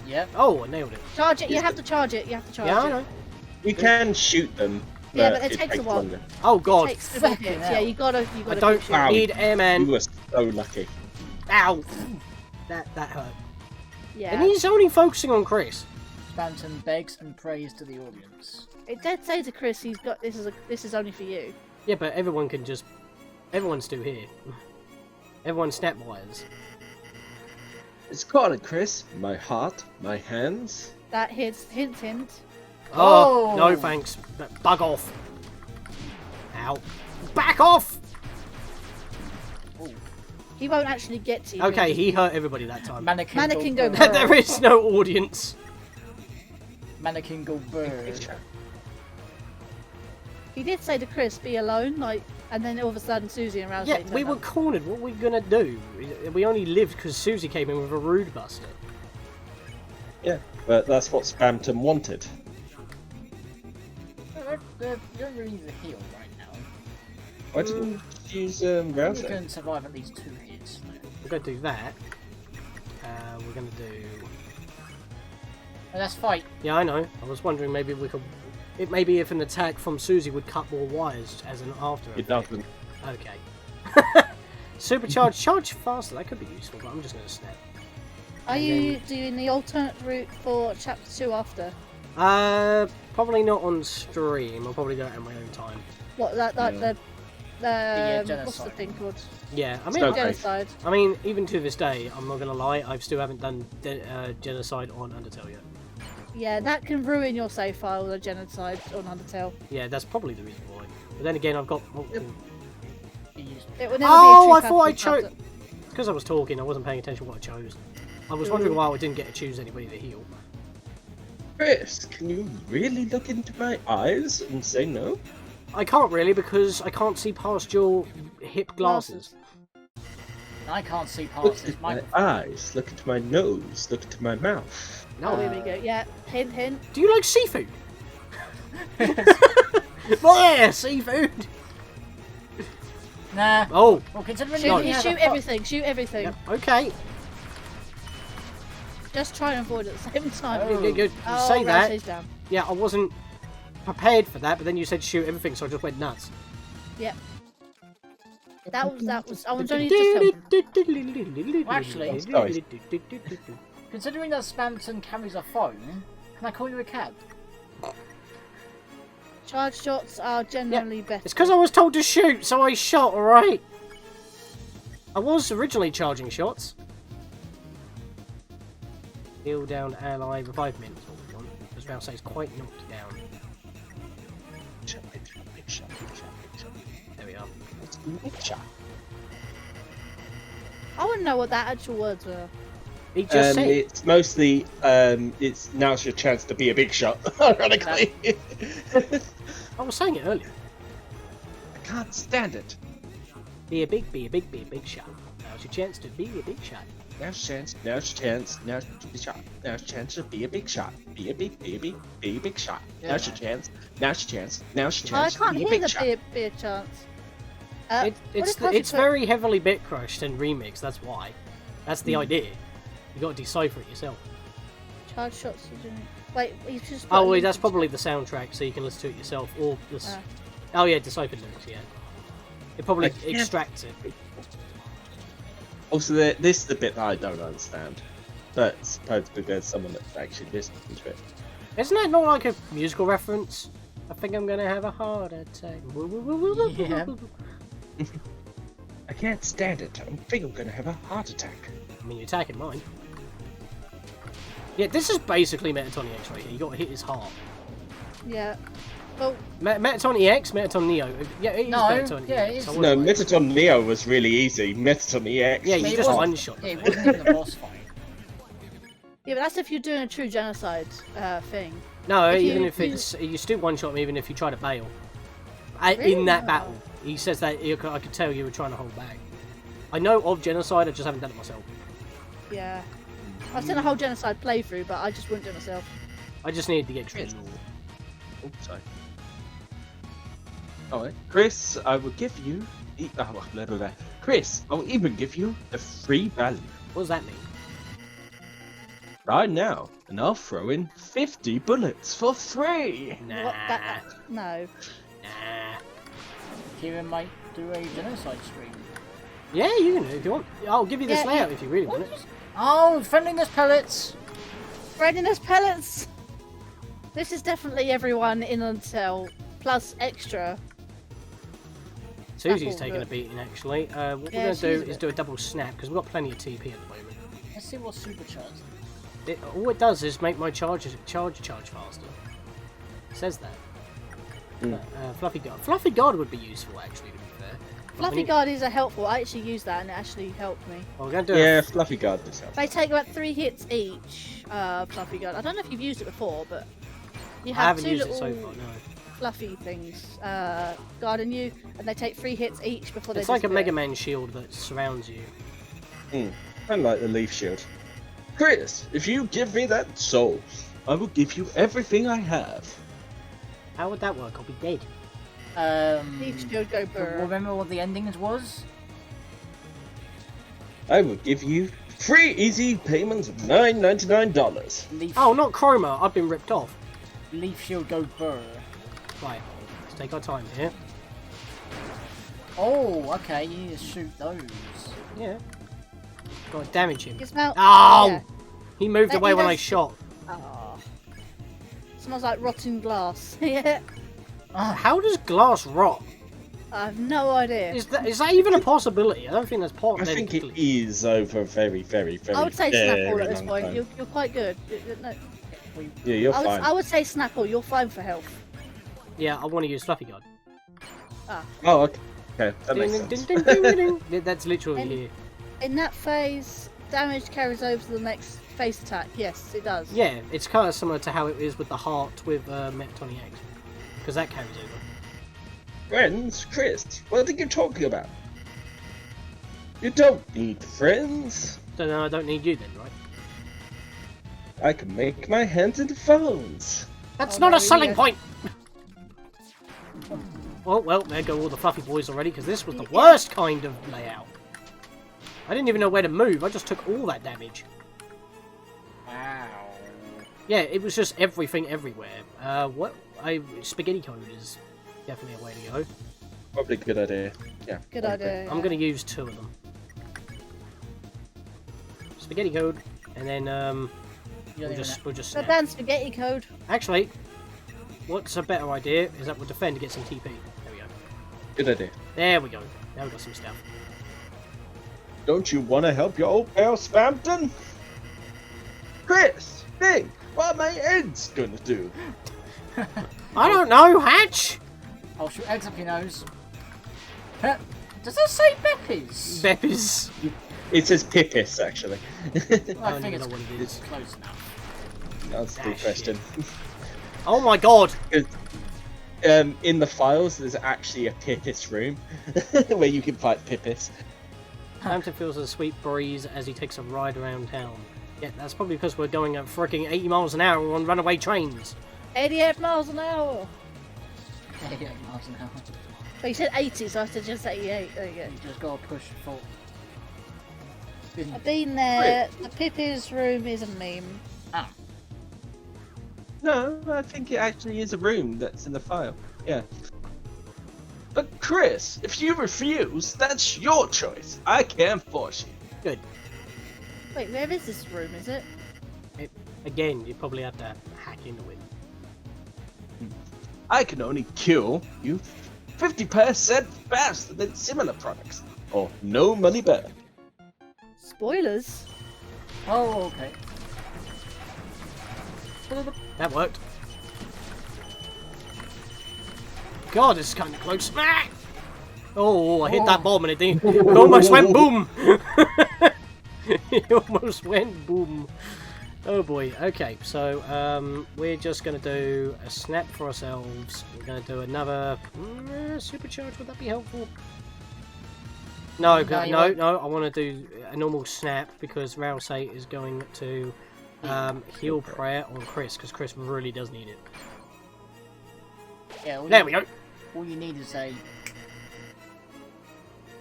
A: Yep.
C: Oh, I nailed it.
D: Charge it. You have to charge it. You have to charge
C: Yeah, I
D: it.
C: know.
B: You can shoot them.
D: Yeah, but it takes a while.
B: longer.
C: Oh
D: It
C: god.
D: takes several
A: Fucking
D: hits.
A: hell.
D: Yeah, you gotta.
C: I don't
D: keep
B: Wow.
D: shooting.
C: need airman.
B: You were so lucky.
C: Ow. That hurt.
D: Yeah.
C: And he's only focusing on Chris.
A: Spamton begs and prays to the audience.
D: It did say to Chris, he's got this is only for you.
C: Yeah, but everyone can just. Everyone's still here. Everyone snap wires.
B: It's got it, Chris. My heart, my hands.
D: That hint.
C: Oh,
A: Oh.
C: no thanks. Bug off. Ow. Back off!
D: He won't actually get to you.
C: Okay, he hurt everybody that time.
A: Mannequin
D: go
A: bird.
C: There is no audience.
A: Mannequin go bird.
D: He did say to Chris, "Be alone," like, and then all of a sudden Susie and Rousey.
C: Yeah,
D: turned
C: we were
D: up.
C: cornered. What were we gonna do? We only lived because Susie came in with a rude buster.
B: Yeah, but that's what Spamton wanted.
A: You don't really need a heal right now.
B: Why didn't you use
A: You
B: Rouser?
A: can survive at least 2 hits.
C: We're gonna do that. We're gonna do.
A: Let's fight.
C: Yeah, I know. I was wondering maybe we could. It maybe if an attack from Susie would cut more wires as an after
B: It
C: effect.
B: doesn't.
C: Okay. Supercharge, charge faster. That could be useful, but I'm just gonna snap.
D: Are
C: and
D: you doing the alternate route for chapter 2 after?
C: Probably not on stream. I'll probably do it in my own time.
D: What that
B: Yeah.
D: the what's the
A: genocide
D: thing called?
C: Yeah, I mean,
B: Snow- Okay.
D: Genocide.
C: I mean, even to this day, I'm not gonna lie. I still haven't done genocide on Undertale yet.
D: Yeah, that can ruin your save file. The genocide on Undertale.
C: Yeah, that's probably the reason why. But then again, I've got.
A: You use
D: It would never
C: Oh,
D: be a
C: I
D: true
C: thought I
D: chapter.
C: chose. Because I was talking, I wasn't paying attention to what I chose. I was wondering why I didn't get to choose anybody to heal.
B: Chris, can you really look into my eyes and say no?
C: I can't really because I can't see past your hip glasses.
A: I can't see
B: Look
A: past this
B: into my
A: microphone.
B: eyes, look into my nose, look into my mouth.
D: Oh,
C: No.
D: here we go. Yeah, hint.
C: Do you like seafood? Yeah, seafood.
A: Nah.
C: Oh,
A: Well, considering
D: Shoot,
A: you have a
D: shoot everything. Shoot everything.
C: yeah, okay.
D: Just try and avoid it at the same time.
A: Oh.
C: You
D: Oh,
C: say that.
D: Rousey's down.
C: Yeah, I wasn't prepared for that, but then you said shoot everything, so I just went nuts.
D: Yep. That was. I was only just helping.
A: Actually-
B: Sorry.
A: Considering that Spamton carries a phone, can I call you a cab?
D: Charge shots are generally better.
C: It's because I was told to shoot, so I shot, alright? I was originally charging shots. Heal down ally, revive minutes, what we want. Because Rousey is quite knocked down. There we are.
D: I wouldn't know what that actual words were.
C: He just said.
B: It's mostly, it's now's your chance to be a big shot, ironically.
C: I was saying it earlier.
B: I can't stand it.
C: Be a big shot. Now's your chance to be a big shot.
B: Now's your chance, now's your chance, now's your shot. Now's your chance to be a big shot. Be a big shot. Now's your chance, now's your chance, now's your
D: I
B: chance to
D: can't
B: be a
D: hear
B: big
D: the
B: shot.
D: be a chance.
C: It's very heavily bit crushed and remixed, that's why. That's the idea. You gotta decipher it yourself.
D: Hard shots. Wait, you just.
C: Oh, wait, that's probably the soundtrack, so you can listen to it yourself. Or this. Oh yeah, deciphered lyrics. Yeah. It probably extracts it.
B: Also, this is the bit that I don't understand. But supposedly there's someone that's actually listening to it.
C: Isn't that not like a musical reference? I think I'm gonna have a heart attack.
A: Yeah.
B: I can't stand it. I think I'm gonna have a heart attack.
C: I mean, you're attacking mine. Yeah, this is basically Metatron EX right here. You gotta hit his heart.
D: Yeah. Well.
C: Metatron EX, Metatron Neo. Yeah, it is Metatron
A: yeah,
C: EX.
A: it is.
B: No, Metatron Neo was really easy. Metatron EX.
C: Yeah, you just one-shot.
A: Yeah, it wasn't even a boss fight.
D: Yeah, but that's if you're doing a true genocide thing.
C: No, even if it's you still one-shot him, even if you try to bail.
D: Really?
C: In that battle, he says that I could tell you were trying to hold back. I know of genocide, I just haven't done it myself.
D: Yeah. I've done a whole genocide playthrough, but I just wouldn't do it myself.
C: I just needed the extra.
B: Oh, sorry. Alright. Chris, I will give you... Chris, I will even give you a free value.
C: What does that mean?
B: Right now, and I'll throw in 50 bullets for free!
C: Nah.
D: What, no.
C: Nah.
A: Kieran might do a genocide stream.
C: Yeah, you can do it if you want. I'll give you this
D: Yeah,
C: layout if you really want it.
A: Oh, friendliness pellets!
D: Readiness pellets! This is definitely everyone in Undertale, plus extra.
C: Susie's
D: all
C: taking a
D: good.
C: beating actually. What we're
D: Yeah,
C: going to do
D: she's
C: is do a double snap because we've got plenty of TP at the moment.
A: Let's see what supercharged.
C: All it does is make my charge faster. It says that.
B: Mm.
C: Fluffy guard would be useful actually, to be fair.
D: Fluffy Guard is a helpful. I actually used that and it actually helped me.
C: Well, we're going to do
B: Yeah, Fluffy Guard does help.
D: They take about 3 hits each, Fluffy Guard. I don't know if you've used it before, but you
C: I
D: have
C: haven't
D: 2
C: used it
D: little
C: so far, no.
D: fluffy things guarding you, and they take 3 hits each before they
C: It's like a
D: disappear.
C: Mega Man shield that surrounds you.
B: Kind of like the Leaf Shield. Chris, if you give me that soul, I will give you everything I have.
C: How would that work? I'll be dead.
D: Leaf Shield go burr.
A: Remember what the endings was?
B: I will give you 3 easy payments of $9.99.
A: Leaf,
C: Oh, not Chroma. I've been ripped off.
A: Leaf shield go burr.
C: Right, let's take our time here.
A: Oh, okay, you need to shoot those.
C: Yeah. Gotta damage him.
D: You smell.
C: Oh!
D: Yeah.
C: He moved away when I
D: that's-
C: shot.
D: Oh. Smells like rotten glass. Yeah.
C: How does glass rot?
D: I have no idea.
C: Is that even a possibility? I don't think that's part
B: I
C: of it.
B: think it is over very, very, very,
D: I would say Snapple
B: very
D: at this
B: long
D: point.
B: time.
D: You're quite good. No,
B: Yeah, you're fine.
D: I would say Snapple. You're fine for health.
C: Yeah, I want to use Fluffy Guard.
B: Oh, okay. Okay, that makes
C: Ding,
B: sense.
C: ding, ding, ding, ding, ding. That's literally
D: And-
C: here.
D: In that phase, damage carries over to the next phase attack. Yes, it does.
C: Yeah, it's kind of similar to how it is with the heart with Metatron EX. Because that carries over.
B: Friends? Chris, what are you talking about? You don't need friends.
C: Then I don't need you then, right?
B: I can make my hands into phones.
C: That's
D: Oh,
C: not
D: no,
C: a selling
D: yeah.
C: point! Well, there go all the fluffy boys already, because this was the worst kind of layout. I didn't even know where to move, I just took all that damage.
A: Wow.
C: Yeah, it was just everything everywhere. Spaghetti code is definitely a way to go.
B: Probably a good idea. Yeah.
D: Good idea.
C: I'm going to use 2 of them. Spaghetti code, and then we'll just
D: The
C: snap.
D: band spaghetti code.
C: Actually, what's a better idea is that we'll defend to get some TP. There we go.
B: Good idea.
C: There we go. Now we've got some stuff.
B: Don't you want to help your old pal Spampton? Chris, Big, what are my eggs gonna do?
C: I don't know, Hatch!
A: I'll shoot eggs up your nose. Huh? Does that say Beppis?
C: Beppis.
B: It says Pippis, actually.
A: I
C: don't
A: think
C: even
A: it's,
C: know what it is.
A: it's close enough.
B: That's the
C: Ah,
B: question.
C: Oh my god!
B: In the files, there's actually a Pippis room where you can fight Pippis.
C: Hampton feels a sweet breeze as he takes a ride around town. Yeah, that's probably because we're going at freaking 80 miles an hour on runaway trains.
D: 88 miles an hour.
A: 88 miles an hour.
D: But you said 80, so I said just 88. There you go.
A: You just gotta push for.
D: I've been there. The Pippi's room is a meme.
A: Ah.
B: No, I think it actually is a room that's in the file. Yeah. But Chris, if you refuse, that's your choice. I can't force you.
C: Good.
D: Wait, where is this room? Is it?
C: Again, you probably have to hack into it.
B: I can only kill you 50% faster than similar products, or no money back.
D: Spoilers.
A: Oh, okay.
C: That worked. God, it's kind of close. Ah! Oh, I hit that bomb and it almost went boom. It almost went boom. Oh boy. Okay, so we're just gonna do a snap for ourselves. We're gonna do another supercharge. Would that be helpful? No, no. I want to do a normal snap because Rouse 8 is going to heal prayer on Chris because Chris really does need it.
A: Yeah.
C: There we go.
A: All you need is a.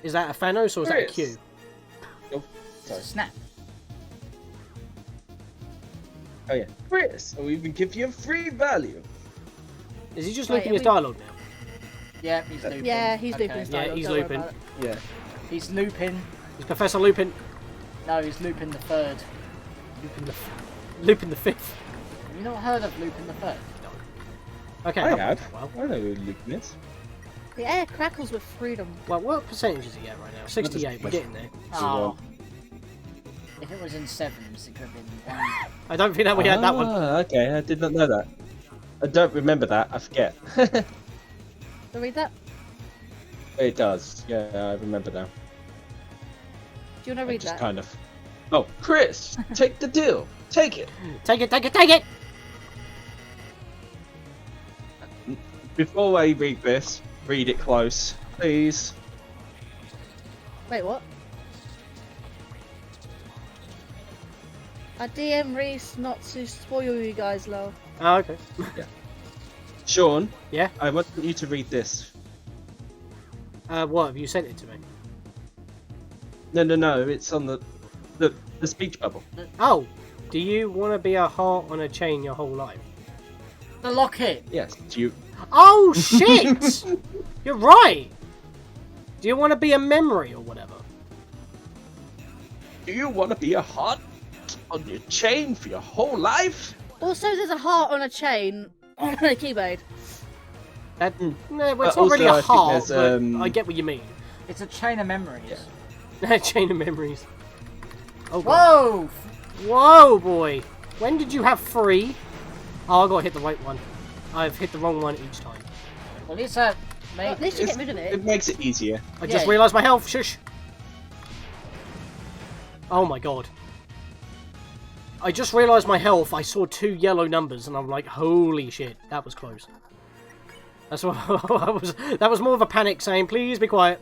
C: Is that a Thanos or is that a Q?
B: Nope. Sorry.
A: Snap.
B: Oh yeah. Chris, I'll even give you a free value.
C: Is he just looping his dialogue now?
A: Yeah, he's looping.
D: Yeah, he's
A: Okay.
D: looping his
C: Yeah,
D: dialogue,
C: he's
D: don't worry
C: looping.
D: about it.
B: Yeah.
A: He's looping.
C: Is Professor Lupin
A: No, he's looping the third.
C: Lupin the fifth?
A: Have you not heard of looping the third?
C: Okay,
B: I
C: that
B: have.
C: worked well.
B: I know who Luke is.
D: The air crackles with freedom.
C: Well, what percentage is he at right now? 68. We're getting there.
A: Oh. If it was in sevens, it could have been one.
C: I don't think that we had that one.
B: Okay, I did not know that. I don't remember that. I forget.
D: So read that.
B: It does. Yeah, I remember now.
D: Do you want to read
B: Just
D: that?
B: kind of. Oh, Chris, take the deal. Take it.
C: Take it, take it, take it!
B: Before I read this, read it close, please.
D: Wait, what? I DM Reese not to spoil you guys, lol.
C: Oh, okay.
B: Sean.
C: Yeah?
B: I want you to read this.
C: What, have you sent it to me?
B: No. It's on the speech bubble.
C: Oh! Do you want to be a heart on a chain your whole life?
A: The locket!
B: Yes. Do you?
C: Oh, shit! You're right! Do you want to be a memory or whatever?
B: Do you want to be a heart on your chain for your whole life?
D: Also, there's a heart on a chain on a keyblade.
C: That, no, well, it's not
B: also,
C: really a
B: I think
C: heart,
B: there's,
C: but I get what you mean.
A: It's a chain of memories.
C: Chain of memories. Oh, God.
A: Whoa!
C: Whoa, boy! When did you have 3? Oh, I gotta hit the right one. I've hit the wrong one each time.
A: Well, it's
D: Well, at least you
B: It's-
D: get rid of
B: It
D: it.
B: makes it easier.
C: I just
A: Yeah.
C: realised my health. Shush. Oh my god. I just realised my health. I saw 2 yellow numbers, and I'm like, holy shit, that was close. That's what that was more of a panic saying, please be quiet.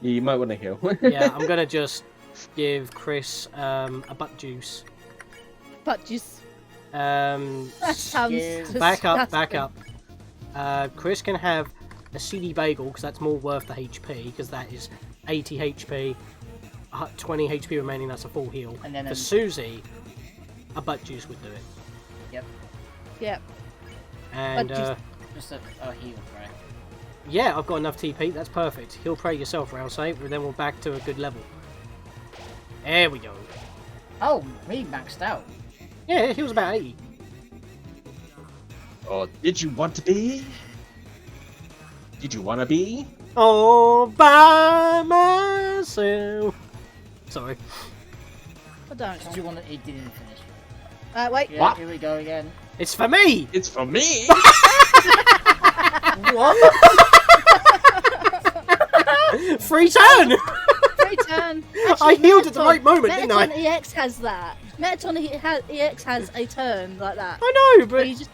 B: Yeah, you might want to heal.
C: Yeah, I'm gonna just give Chris a butt juice.
D: But just
C: That
D: sounds
A: Yes.
C: back up,
D: disgusting.
C: back up. Chris can have a CD bagel because that's more worth the HP because that is 80 HP, 20 HP remaining. That's a full heal.
A: And then
C: for Susie, a butt juice would do it.
A: Yep.
D: Yep.
C: And
D: Butt juice.
A: Just a heal prayer.
C: yeah, I've got enough TP. That's perfect. Heal pray yourself, round say. Then we're back to a good level. There we go.
A: Oh, me maxed out.
C: Yeah, he was about 80.
B: Or did you want to be? Did you want to be?
C: All by myself. Sorry.
D: I don't
A: Did
D: know.
A: you want to? It didn't finish.
D: Wait.
A: Yeah,
B: What?
A: here we go again.
C: It's for me.
B: It's for me.
A: What?
C: Free turn.
D: Free turn.
C: I healed at the
D: Metaton-
C: right moment, didn't I?
D: Metaton EX has that. Metaton EX has a turn like that.
C: I know,
D: Where
C: but
D: you just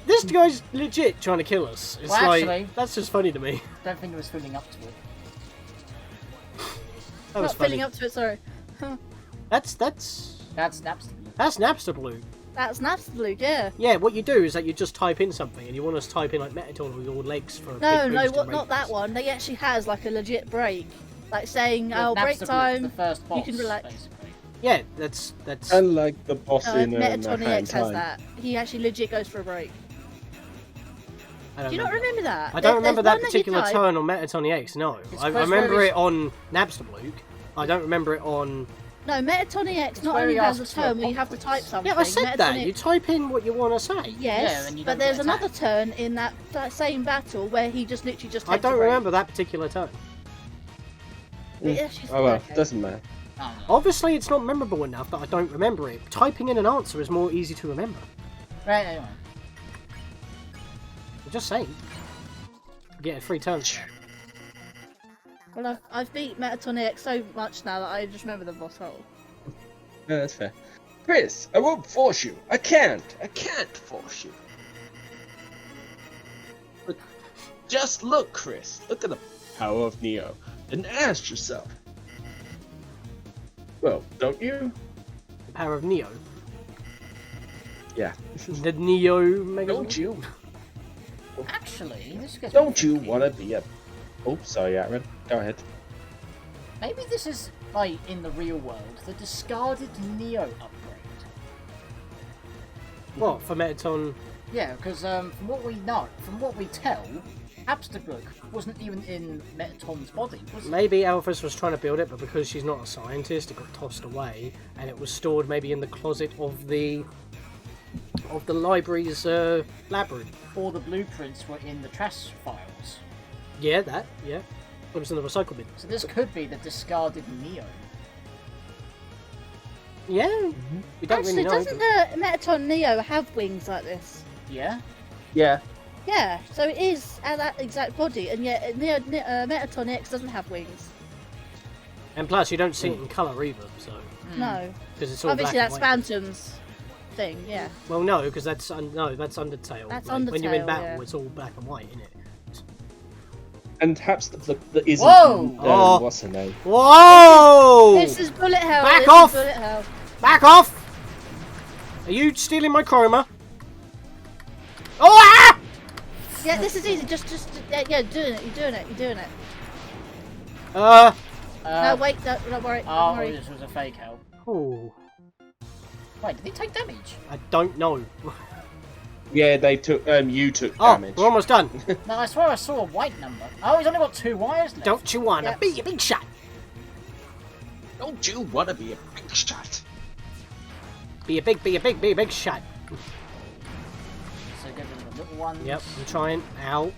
C: this guy's legit trying to kill us. It's
A: Well,
C: like
A: actually-
C: that's just funny to me.
A: Don't think it was filling up to it.
C: That was
D: not filling
C: funny.
D: up to it. Sorry.
C: That's
A: That's Napster.
C: Napster Blue.
D: That's Napster, yeah.
C: Yeah, what you do is that you just type in something, and you want us to type in like Metaton or your legs for a
D: No,
C: big
D: no,
C: boost in
D: what? Not that
C: ratings.
D: one. They actually has like a legit break, like saying,
A: Yeah,
D: "Oh, break
A: Napster was
D: time."
A: The first boss,
D: can relax.
A: basically.
C: Yeah, that's.
B: Unlike the boss in
D: Metatron
B: Hand
D: EX has
B: Time.
D: that. He actually legit goes for a break.
C: I don't
D: Do you not remember that?
C: I don't remember that
D: There's one
C: particular
D: you type-
C: turn on Metatron EX. No,
A: It's
C: I
A: quite
C: remember
A: very-
C: it on Nabstabluke. I don't remember it on.
D: No, Metatron EX
A: It's
D: not
A: where
D: only
A: he
D: has a
A: asks for a
D: turn where you have to
A: conference.
D: type something.
C: Yeah, I said
D: Metatron
C: that.
D: EX
C: You type in what you want to say.
A: Yeah,
D: Yes,
A: and you
D: but
A: don't
D: there's
A: get
D: another
A: attacked.
D: turn in that same battle where he just literally just
C: I
D: takes
C: don't
D: a break.
C: remember that particular turn.
D: Yeah, she's-
B: Oh well,
D: okay.
B: doesn't matter.
A: I don't know.
C: Obviously, it's not memorable enough that I don't remember it. Typing in an answer is more easy to remember.
A: Right, anyway.
C: I'm just saying. You get a free turn.
D: Well, I've beat Metatron EX so much now that I just remember the boss hole.
B: No, that's fair. Chris, I won't force you. I can't. I can't force you. But just look, Chris. Look at the power of Neo, and ask yourself. Well, don't you?
C: The power of Neo.
B: Yeah.
C: The Neo Mega.
B: Don't you?
A: Actually, this gets
B: Don't you
A: tricky.
B: want to be a? Oh, sorry, Aaron. Go ahead.
A: Maybe this is, like, in the real world, the discarded Neo upgrade.
C: What for Metatron?
A: Yeah, because from what we know, from what we tell, Absterbook wasn't even in Metatron's body, was it?
C: Maybe Alphys was trying to build it, but because she's not a scientist, it got tossed away, and it was stored maybe in the closet of the library's lab room.
A: Or the blueprints were in the trash files.
C: Yeah, that. Yeah, it was in the recycle bin.
A: So this could be the discarded Neo.
C: Yeah, we don't
D: Actually,
C: really know.
D: doesn't the Metatron Neo have wings like this?
A: Yeah?
B: Yeah.
D: Yeah, so it is at that exact body, and yet Metatron EX doesn't have wings.
C: And plus, you don't see it in colour either, so
D: No.
C: because it's all
D: Obviously,
C: black
D: that's
C: and white.
D: Phantom's thing, yeah.
C: Well, no, because that's that's Undertale.
D: That's
C: When you're in
D: Undertale,
C: battle,
D: yeah.
C: it's all black and white, isn't it?
B: And perhaps the isn't.
A: Whoa!
C: Oh.
B: What's her name?
C: Whoa!
D: This is bullet hell.
C: Back
D: this
C: off!
D: Is bullet hell.
C: Back off! Are you stealing my chroma? Oh! Ah!
D: Yeah, this is easy. Just yeah, doing it. You're doing it. You're doing it. No, wait, don't worry.
A: Oh,
D: Don't worry.
A: this was a fake out.
C: Oh,
A: Wait, did he take damage?
C: I don't know.
B: Yeah, they took. You took
C: Oh,
B: damage.
C: we're almost done.
A: No, I swear I saw a white number. Oh, he's only got 2 wires left.
C: Don't you wanna
D: Yeah.
C: be a big shot?
B: Don't you want to be a big shot?
C: Be a big shot.
A: So get rid of the little ones.
C: Yep, I'm trying. Ow.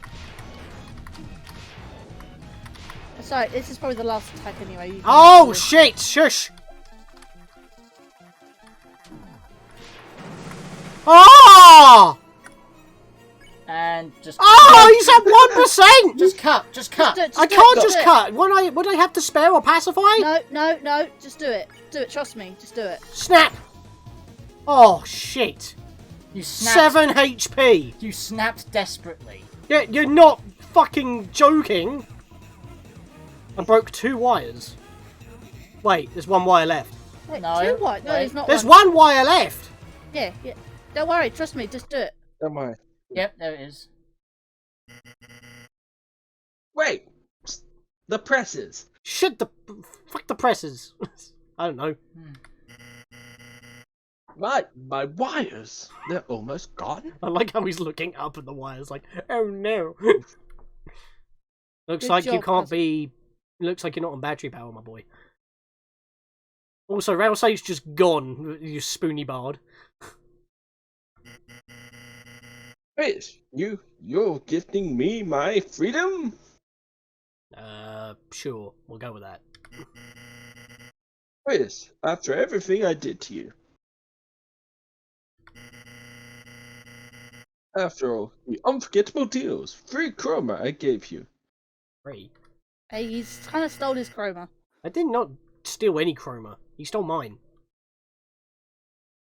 D: Sorry, this is probably the last attack anyway. You can
C: Oh
D: do-
C: shit! Shush! Oh!
A: And just...
C: Oh, he's at 1%!
A: Just cut, just cut.
D: do it,
C: I
D: do
C: can't
D: it,
C: just
D: do it.
C: cut. Would I have to spare or pacify?
D: No. Just do it. Do it. Trust me. Just do it.
C: Snap! Oh shit!
A: You snapped.
C: 7 HP!
A: You snapped desperately.
C: Yeah, you're not fucking joking! I broke 2 wires. Wait, there's 1 wire left.
D: Wait,
A: No,
D: 2 what? No,
A: wait.
D: there's not
C: There's
D: one.
C: 1 wire left!
D: Yeah. Don't worry. Trust me. Just do it.
B: Don't mind.
A: Yep, there it is.
B: Wait. The presses.
C: Shit, fuck the presses. I don't know.
B: My wires. They're almost gone.
C: I like how he's looking up at the wires like, oh no. Looks
D: Good
C: like you
D: job,
C: can't
D: cousin.
C: be... Looks like you're not on battery power, my boy. Also, Rail Sage's just gone, you spoony bard.
B: Chris, you're gifting me my freedom?
C: Sure, we'll go with that.
B: Chris, after everything I did to you. After all, the unforgettable deals, free chroma I gave you.
C: Free.
D: Hey, he's kind of stole his chroma.
C: I did not steal any chroma. He stole mine.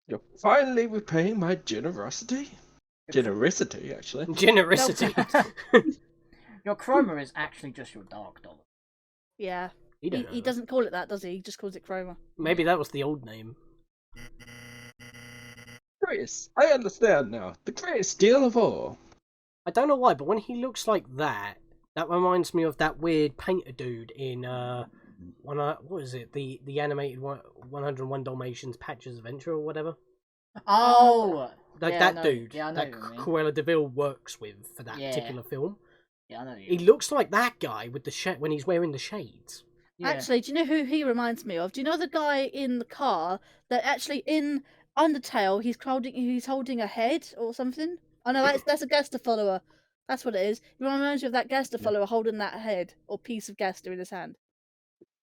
B: You're finally repaying my generosity? Generosity, actually.
C: Generosity.
A: Your chroma is actually just your dark dollar.
D: Yeah.
C: He don't know
D: He
C: that.
D: doesn't call it that, does he? He just calls it chroma.
C: Maybe that was the old name.
B: Chris, I understand now. The greatest deal of all.
C: I don't know why, but when he looks like that, that reminds me of that weird painter dude in what is it? The animated 101 Dalmatians Patches Adventure or whatever.
A: Oh,
C: Like
A: yeah,
C: that
A: I know-
C: dude
A: yeah, I know
C: that
A: what you mean.
C: Cruella de Vil works with for that
A: Yeah.
C: particular film.
A: Yeah, I know. You
C: He
A: mean.
C: looks like that guy with the when he's wearing the shades.
A: Yeah.
D: Actually, do you know who he reminds me of? Do you know the guy in the car that actually in Undertale he's holding a head or something? Oh no, that's a Gaster follower. That's what it is. He reminds me of that Gaster follower holding that head or piece of Gaster in his hand.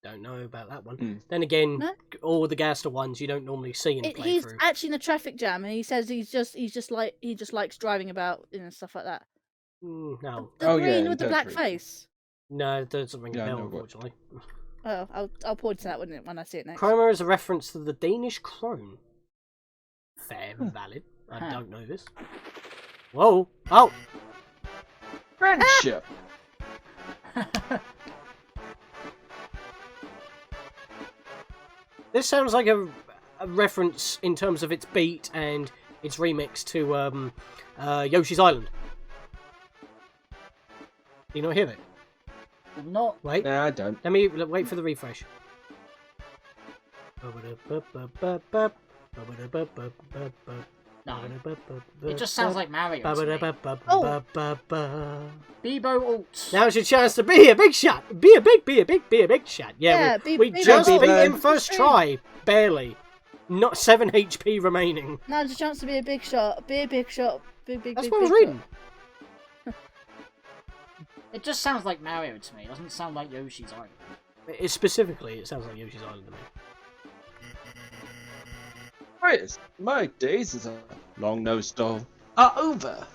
C: Don't know about that one.
B: Mm.
C: Then again,
D: No?
C: all the Gaster ones you don't normally see in a
D: He's
C: playthrough.
D: actually in a traffic jam, and he says he just likes driving about and stuff like that.
C: No,
D: The
B: Oh, yeah,
D: green
B: in
D: with the black
B: DeltaRune.
D: face.
C: no, it doesn't ring
B: Yeah,
C: a
B: I
C: bell,
B: know what-
C: unfortunately.
D: Oh, I'll point to that when I see it next.
C: Chroma is a reference to the Danish krone. Fair and valid. I
A: Huh.
C: don't know this. Whoa! Oh!
B: Friendship.
C: This sounds like a reference in terms of its beat and its remix to Yoshi's Island. Do you not hear it?
A: Well, not.
C: Wait,
B: Nah, I don't.
C: let me wait for the refresh.
A: No. It just sounds like Mario. To me. Bebo alt.
C: Now's your chance to be a big shot. Be a big shot. Yeah,
D: Yeah,
C: we
D: be
C: just
B: big.
C: beat
B: Oh,
C: him first try. Barely. Not 7 HP remaining.
D: Now's your chance to be a big shot. Be a big shot. Big.
C: That's
D: big,
C: what I was
D: big
C: reading.
D: shot.
A: It just sounds like Mario to me. It doesn't sound like Yoshi's Island.
C: Specifically, it sounds like Yoshi's Island to me.
B: Chris, my days as a long-nosed doll are over.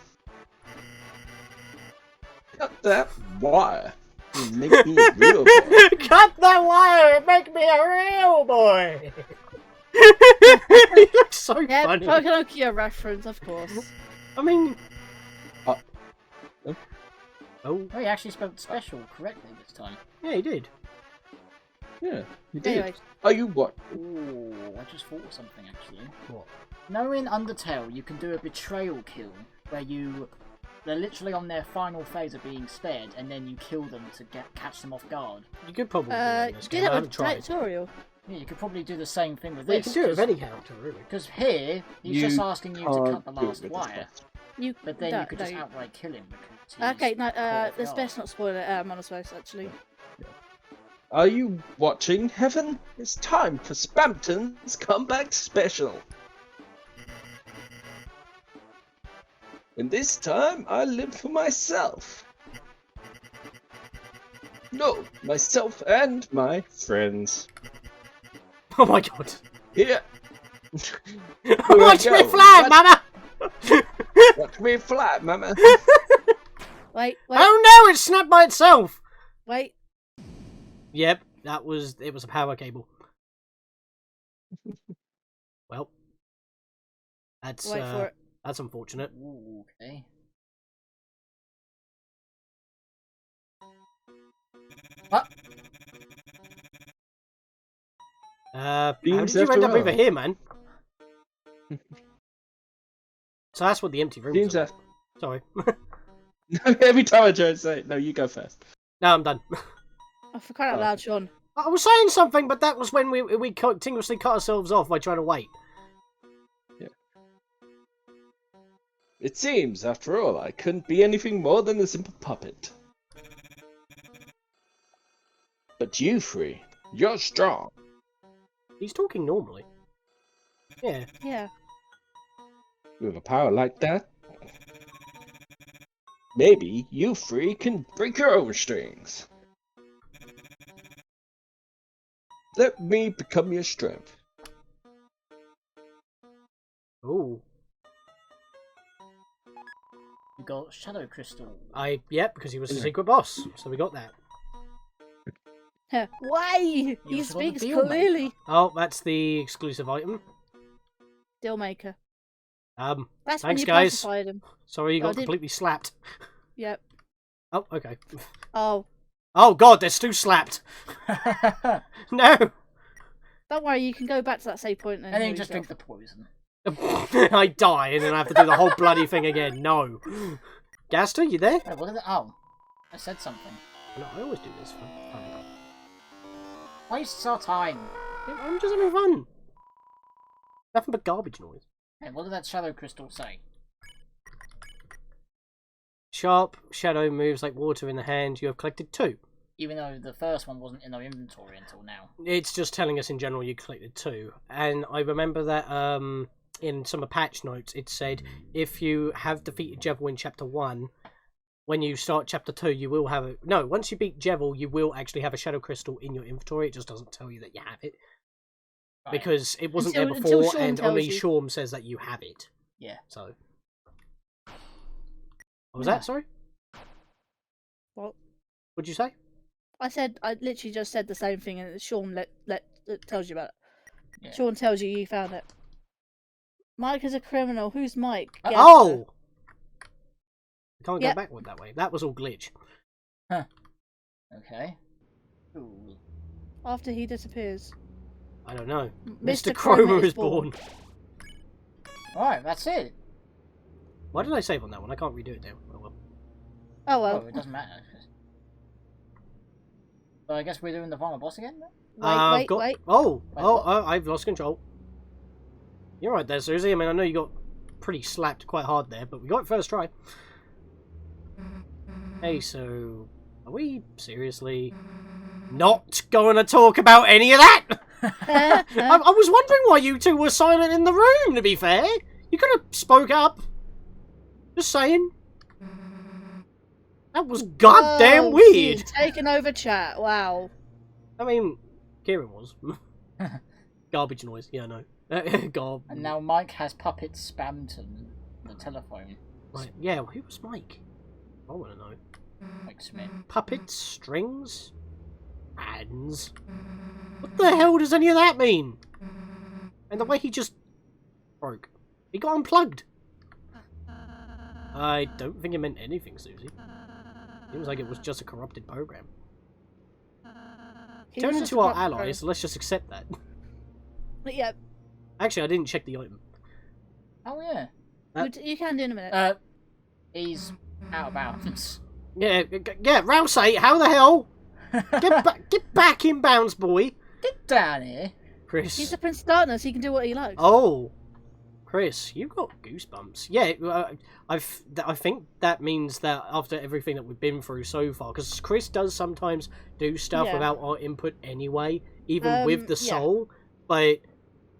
B: Cut that wire. You make me a real boy.
C: Cut that wire and make me a real boy. He looks so
D: Yeah,
C: funny.
D: Pinocchio reference, of course.
C: I mean,
B: Oh,
C: oh
A: Oh, he actually spelled special correctly this time.
C: yeah, he did.
B: yeah, you did.
D: Anyway,
B: Are you what?
A: Ooh, I just thought of something actually.
C: What?
A: No, in Undertale, you can do a betrayal kill where they're literally on their final phase of being spared, and then you kill them to catch them off guard.
C: You could probably do that in
D: you
C: this
D: did
C: game. I
D: that
C: haven't
D: with
C: tried.
D: tutorial.
A: Yeah, you could probably do the same thing with
C: Well, you
A: this.
C: can do it with any character, really.
A: Because here, he's just asking you to cut the
B: can't do it
A: last
B: with
A: wire,
B: this
D: You,
A: but then
D: no,
A: you could
D: no,
A: just
D: you-
A: outright kill him because he's
D: Okay, no,
A: caught off
D: let's
A: guard.
D: best not spoil it. I'm on a space actually.
B: Are you watching, Heaven? It's time for Spamton's comeback special. And this time, I live for myself. No, myself and my friends.
C: Oh my god.
B: Here.
C: Watch me
B: go.
C: fly, mama!
B: Watch me fly, mama.
D: Wait,
C: Oh no, it snapped by itself!
D: wait.
C: Yep, it was a power cable. Well, that's
D: Wait for it.
C: that's unfortunate.
A: Ooh, okay. What?
C: How
B: Beams
C: did you end
B: after
C: up over
B: all.
C: here, man? So that's what the empty room
B: Beams
C: is.
B: after.
C: Sorry.
B: Every time I try to say it, no, you go first.
C: No, I'm done.
D: Oh, for crying out loud, Sean.
C: I was saying something, but that was when we continuously cut ourselves off by trying to wait.
B: It seems, after all, I couldn't be anything more than a simple puppet. But you, Free, you're strong.
C: He's talking normally. Yeah.
D: Yeah.
B: With a power like that, maybe you, Free, can break your own strings. Let me become your strength.
C: Ooh.
A: You got Shadow Crystal.
C: Yep, because he was the
B: Yeah.
C: secret boss, so we got that.
D: Why?
A: You
D: He
A: also got the
D: speaks
A: deal maker.
D: clearly.
C: Oh, that's the exclusive item.
D: Dealmaker.
C: That's
D: That's
C: Thanks,
D: when you
C: guys.
D: pacified him.
C: sorry you
D: Oh,
C: got
D: did-
C: completely slapped.
D: Yep.
C: Oh, okay.
D: Oh,
C: Oh god, there's two slapped. No.
D: don't worry. You can go back to that save point and
A: And then
D: heal
A: you just
D: yourself.
A: drink the poison.
C: I die and then I have to do the whole bloody thing again. No. Gaster, you there?
A: Wait, what is it? Oh, I said something.
C: No, I always do this for fun.
A: Wastes our time.
C: I'm just having fun. Nothing but garbage noise.
A: Hey, what did that shadow crystal say?
C: Sharp shadow moves like water in the hand. You have collected 2.
A: Even though the first one wasn't in our inventory until now.
C: It's just telling us in general you collected 2. And I remember that in some of patch notes it said if you have defeated Jevil in chapter 1, when you start chapter 2 you will have a... No, once you beat Jevil you will actually have a shadow crystal in your inventory. It just doesn't tell you that you have it. Right. Because it wasn't there before and only Shorm says that you have it.
A: Yeah.
C: So... What was that, sorry?
D: What?
C: What'd you say?
D: I literally just said the same thing, and Sean tells you about it.
A: Yeah.
D: Sean tells you found it. Mike is a criminal. Who's Mike?
C: Oh! I can't go backward that way. That was all glitch.
A: Huh. Okay. Ooh.
D: After he disappears.
C: I don't know.
D: Mr.
C: Chroma is born.
A: Alright, that's it.
C: Why did I save on that one? I can't redo it now. Oh well.
D: Oh well.
A: Oh, it doesn't matter. So I guess we're doing the final boss again then?
D: Wait.
C: I've lost control. You're right there, Susie. I mean, I know you got pretty slapped quite hard there, but we got it first try. Hey, so... Are we seriously not going to talk about any of that? I was wondering why you two were silent in the room, to be fair. You could have spoke up. Just saying. That was goddamn weird.
D: He's taken over chat. Wow.
C: I mean, Kieran was. Garbage noise. Yeah, no.
A: And now Mike has puppets spammed to the telephone.
C: Right. Yeah, who was Mike? I want to know.
A: Mike Smith.
C: Puppets? Strings? Hands? What the hell does any of that mean? And the way he just broke. He got unplugged. I don't think it meant anything, Susie. Seems like it was just a corrupted program. Turn into our allies, so let's just accept that.
D: Yeah.
C: Actually, I didn't check the item.
A: Oh yeah.
D: You can do in a minute.
A: He's out of bounds.
C: Yeah, Rouse 8, how the hell? Get back in bounds, boy.
A: Get down here.
C: Chris.
D: He's the Prince of Darkness, he can do what he likes.
C: Oh. Chris, you got goosebumps. Yeah, I think that means that after everything that we've been through so far, because Chris does sometimes do stuff without our input anyway, even with the soul, but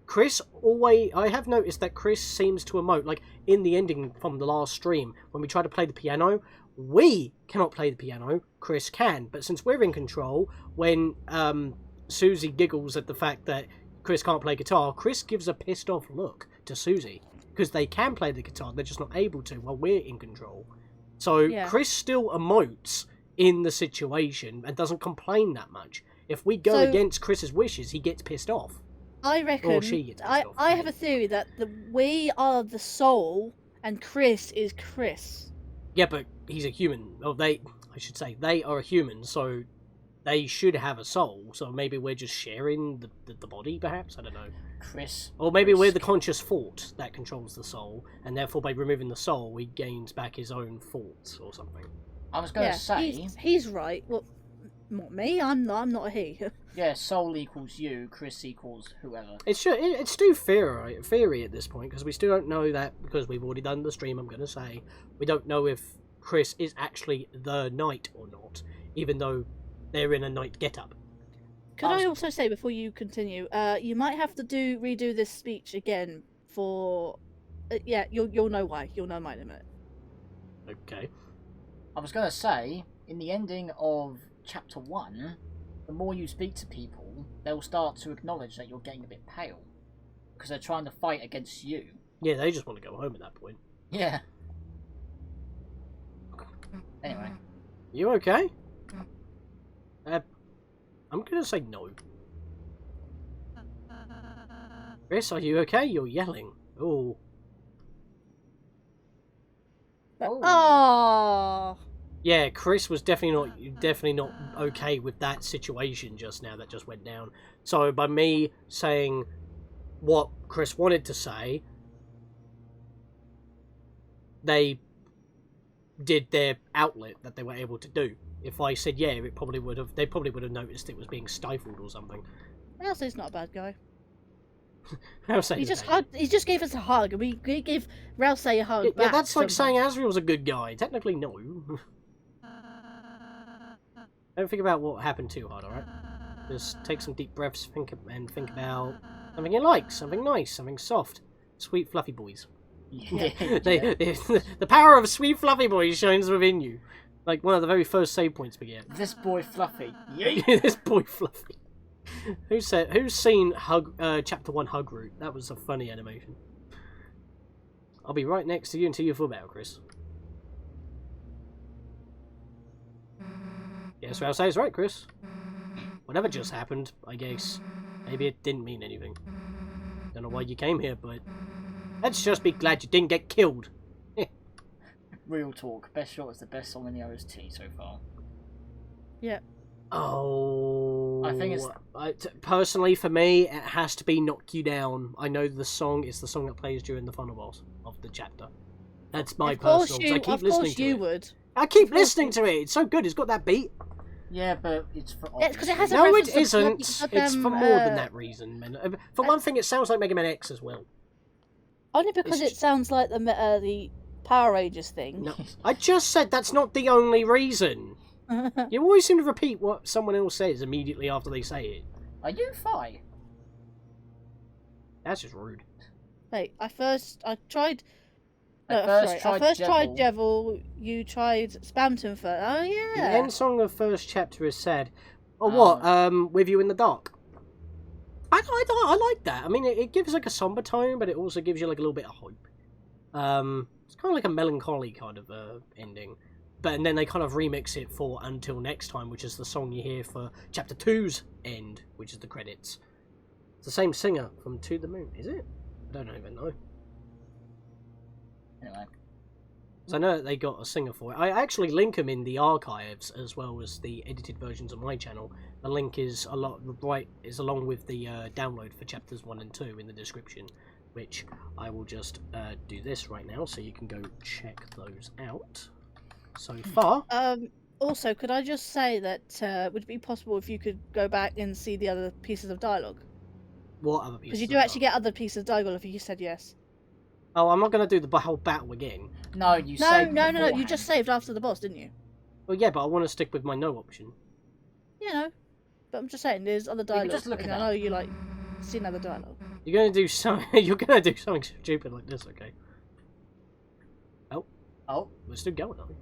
C: Chris always... I have noticed that Chris seems to emote, like in the ending from the last stream, when we try to play the piano, we cannot play the piano, Chris can, but since we're in control, when Susie giggles at the fact that Chris can't play guitar, Chris gives a pissed off look to Susie, because they can play the guitar, they're just not able to while we're in control. So Chris still emotes in the situation and doesn't complain that much. If we go against Chris's wishes, he gets pissed off.
D: I reckon,
C: or she gets pissed off.
D: I have a theory that we are the soul and Chris is Chris.
C: Yeah, but he's a human. Oh, they are a human, so they should have a soul. So maybe we're just sharing the body, perhaps? I don't know.
A: Chris.
C: Or maybe we're the conscious thought that controls the soul, and therefore by removing the soul, he gains back his own thoughts or something.
A: I was going to say...
D: He's right. Well, not me. I'm not a he.
A: Yeah, soul equals you, Chris equals whoever.
C: It's still theory at this point, because we still don't know that, because we've already done the stream, I'm going to say. We don't know if Chris is actually the knight or not, even though they're in a knight get-up.
D: Could I also say, before you continue, you might have to redo this speech again for... yeah, you'll know why. You'll know mine in a minute.
C: Okay.
A: I was going to say, in the ending of Chapter 1, the more you speak to people, they'll start to acknowledge that you're getting a bit pale. Because they're trying to fight against you.
C: Yeah, they just want to go home at that point.
A: Yeah. Anyway.
C: You okay? I'm going to say no. Chris, are you okay? You're yelling. Oh.
D: Oh.
C: Yeah, Chris was definitely not okay with that situation just now that just went down. So by me saying what Chris wanted to say, they did their outlet that they were able to do. If I said yeah, it probably would have. They probably would have noticed it was being stifled or something.
D: Rousey's not a bad guy.
C: Rousey,
D: He just hugged. He just gave us a hug, and we gave Rousey a hug
C: yeah,
D: back.
C: that's like saying
D: sometimes.
C: Asriel's a good guy. Technically, no. Don't think about what happened too hard, alright? Just take some deep breaths, think about something you like, something nice, something soft. Sweet fluffy boys.
A: Yeah.
C: The power of sweet fluffy boys shines within you. Like one of the very first save points we get.
A: This boy Fluffy. Yeet.
C: This boy fluffy. Who's seen Chapter 1 Hug Route? That was a funny animation. I'll be right next to you until you feel better, Chris. Yes, what I'll say is right, Chris. Whatever just happened, I guess. Maybe it didn't mean anything. Don't know why you came here, but let's just be glad you didn't get killed.
A: Real talk. Best Shot is the best song in the OST so far.
D: Yeah.
C: Oh,
A: I think it's
C: personally for me, it has to be "Knock You Down." I know the song is the song that plays during the final boss of the chapter. That's my personal. I keep listening to it.
D: Would.
C: I keep listening to it. It's so good. It's got that beat.
A: Yeah, but it's for.
D: Yeah, 'cause it has a
C: No, it
D: reference to
C: isn't.
D: bloody
C: It's for
D: goddamn,
C: more than that reason, man. For one thing, it sounds like Mega Man X as well.
D: Only because
C: It's
D: it sounds like the Power Rangers thing.
C: No, I just said that's not the only reason. You always seem to repeat what someone else says immediately after they say it.
A: Are you Fi?
C: That's just rude.
D: Hey, I tried.
A: I
D: No,
A: first
D: sorry. I first tried
A: Devil.
D: Devil. You tried Spamton first. Oh
C: The
D: yeah.
C: end song of first chapter is said, "Oh what? With you in the dark." I like that. I mean, it gives like a somber tone, but it also gives you like a little bit of hope. It's kind of like a melancholy kind of ending. And then they kind of remix it for Until Next Time, which is the song you hear for Chapter 2's end, which is the credits. It's the same singer from To the Moon, is it? I don't even know.
A: Anyway.
C: So I know that they got a singer for it. I actually link them in the archives as well as the edited versions on my channel. The link is along with the download for chapters 1 and 2 in the description, which I will just do this right now so you can go check those out. So far.
D: Also, could I just say that would it be possible if you could go back and see the other pieces of dialogue?
C: What other pieces?
D: Because you do actually get other pieces of dialogue if you said yes.
C: Oh, I'm not going to do the whole battle again.
A: No, you saved
D: No. You
A: beforehand.
D: just saved after the boss, didn't you?
C: Well, yeah, but I want to stick with my no option.
D: You know. But I'm just saying, there's other
A: can
D: dialogue.
A: just look
D: and
A: it
D: I know
A: up.
D: you like seen other dialogue.
C: You're going to do something. You're going to do something stupid like this, okay?
A: Oh.
C: We're still going, aren't we?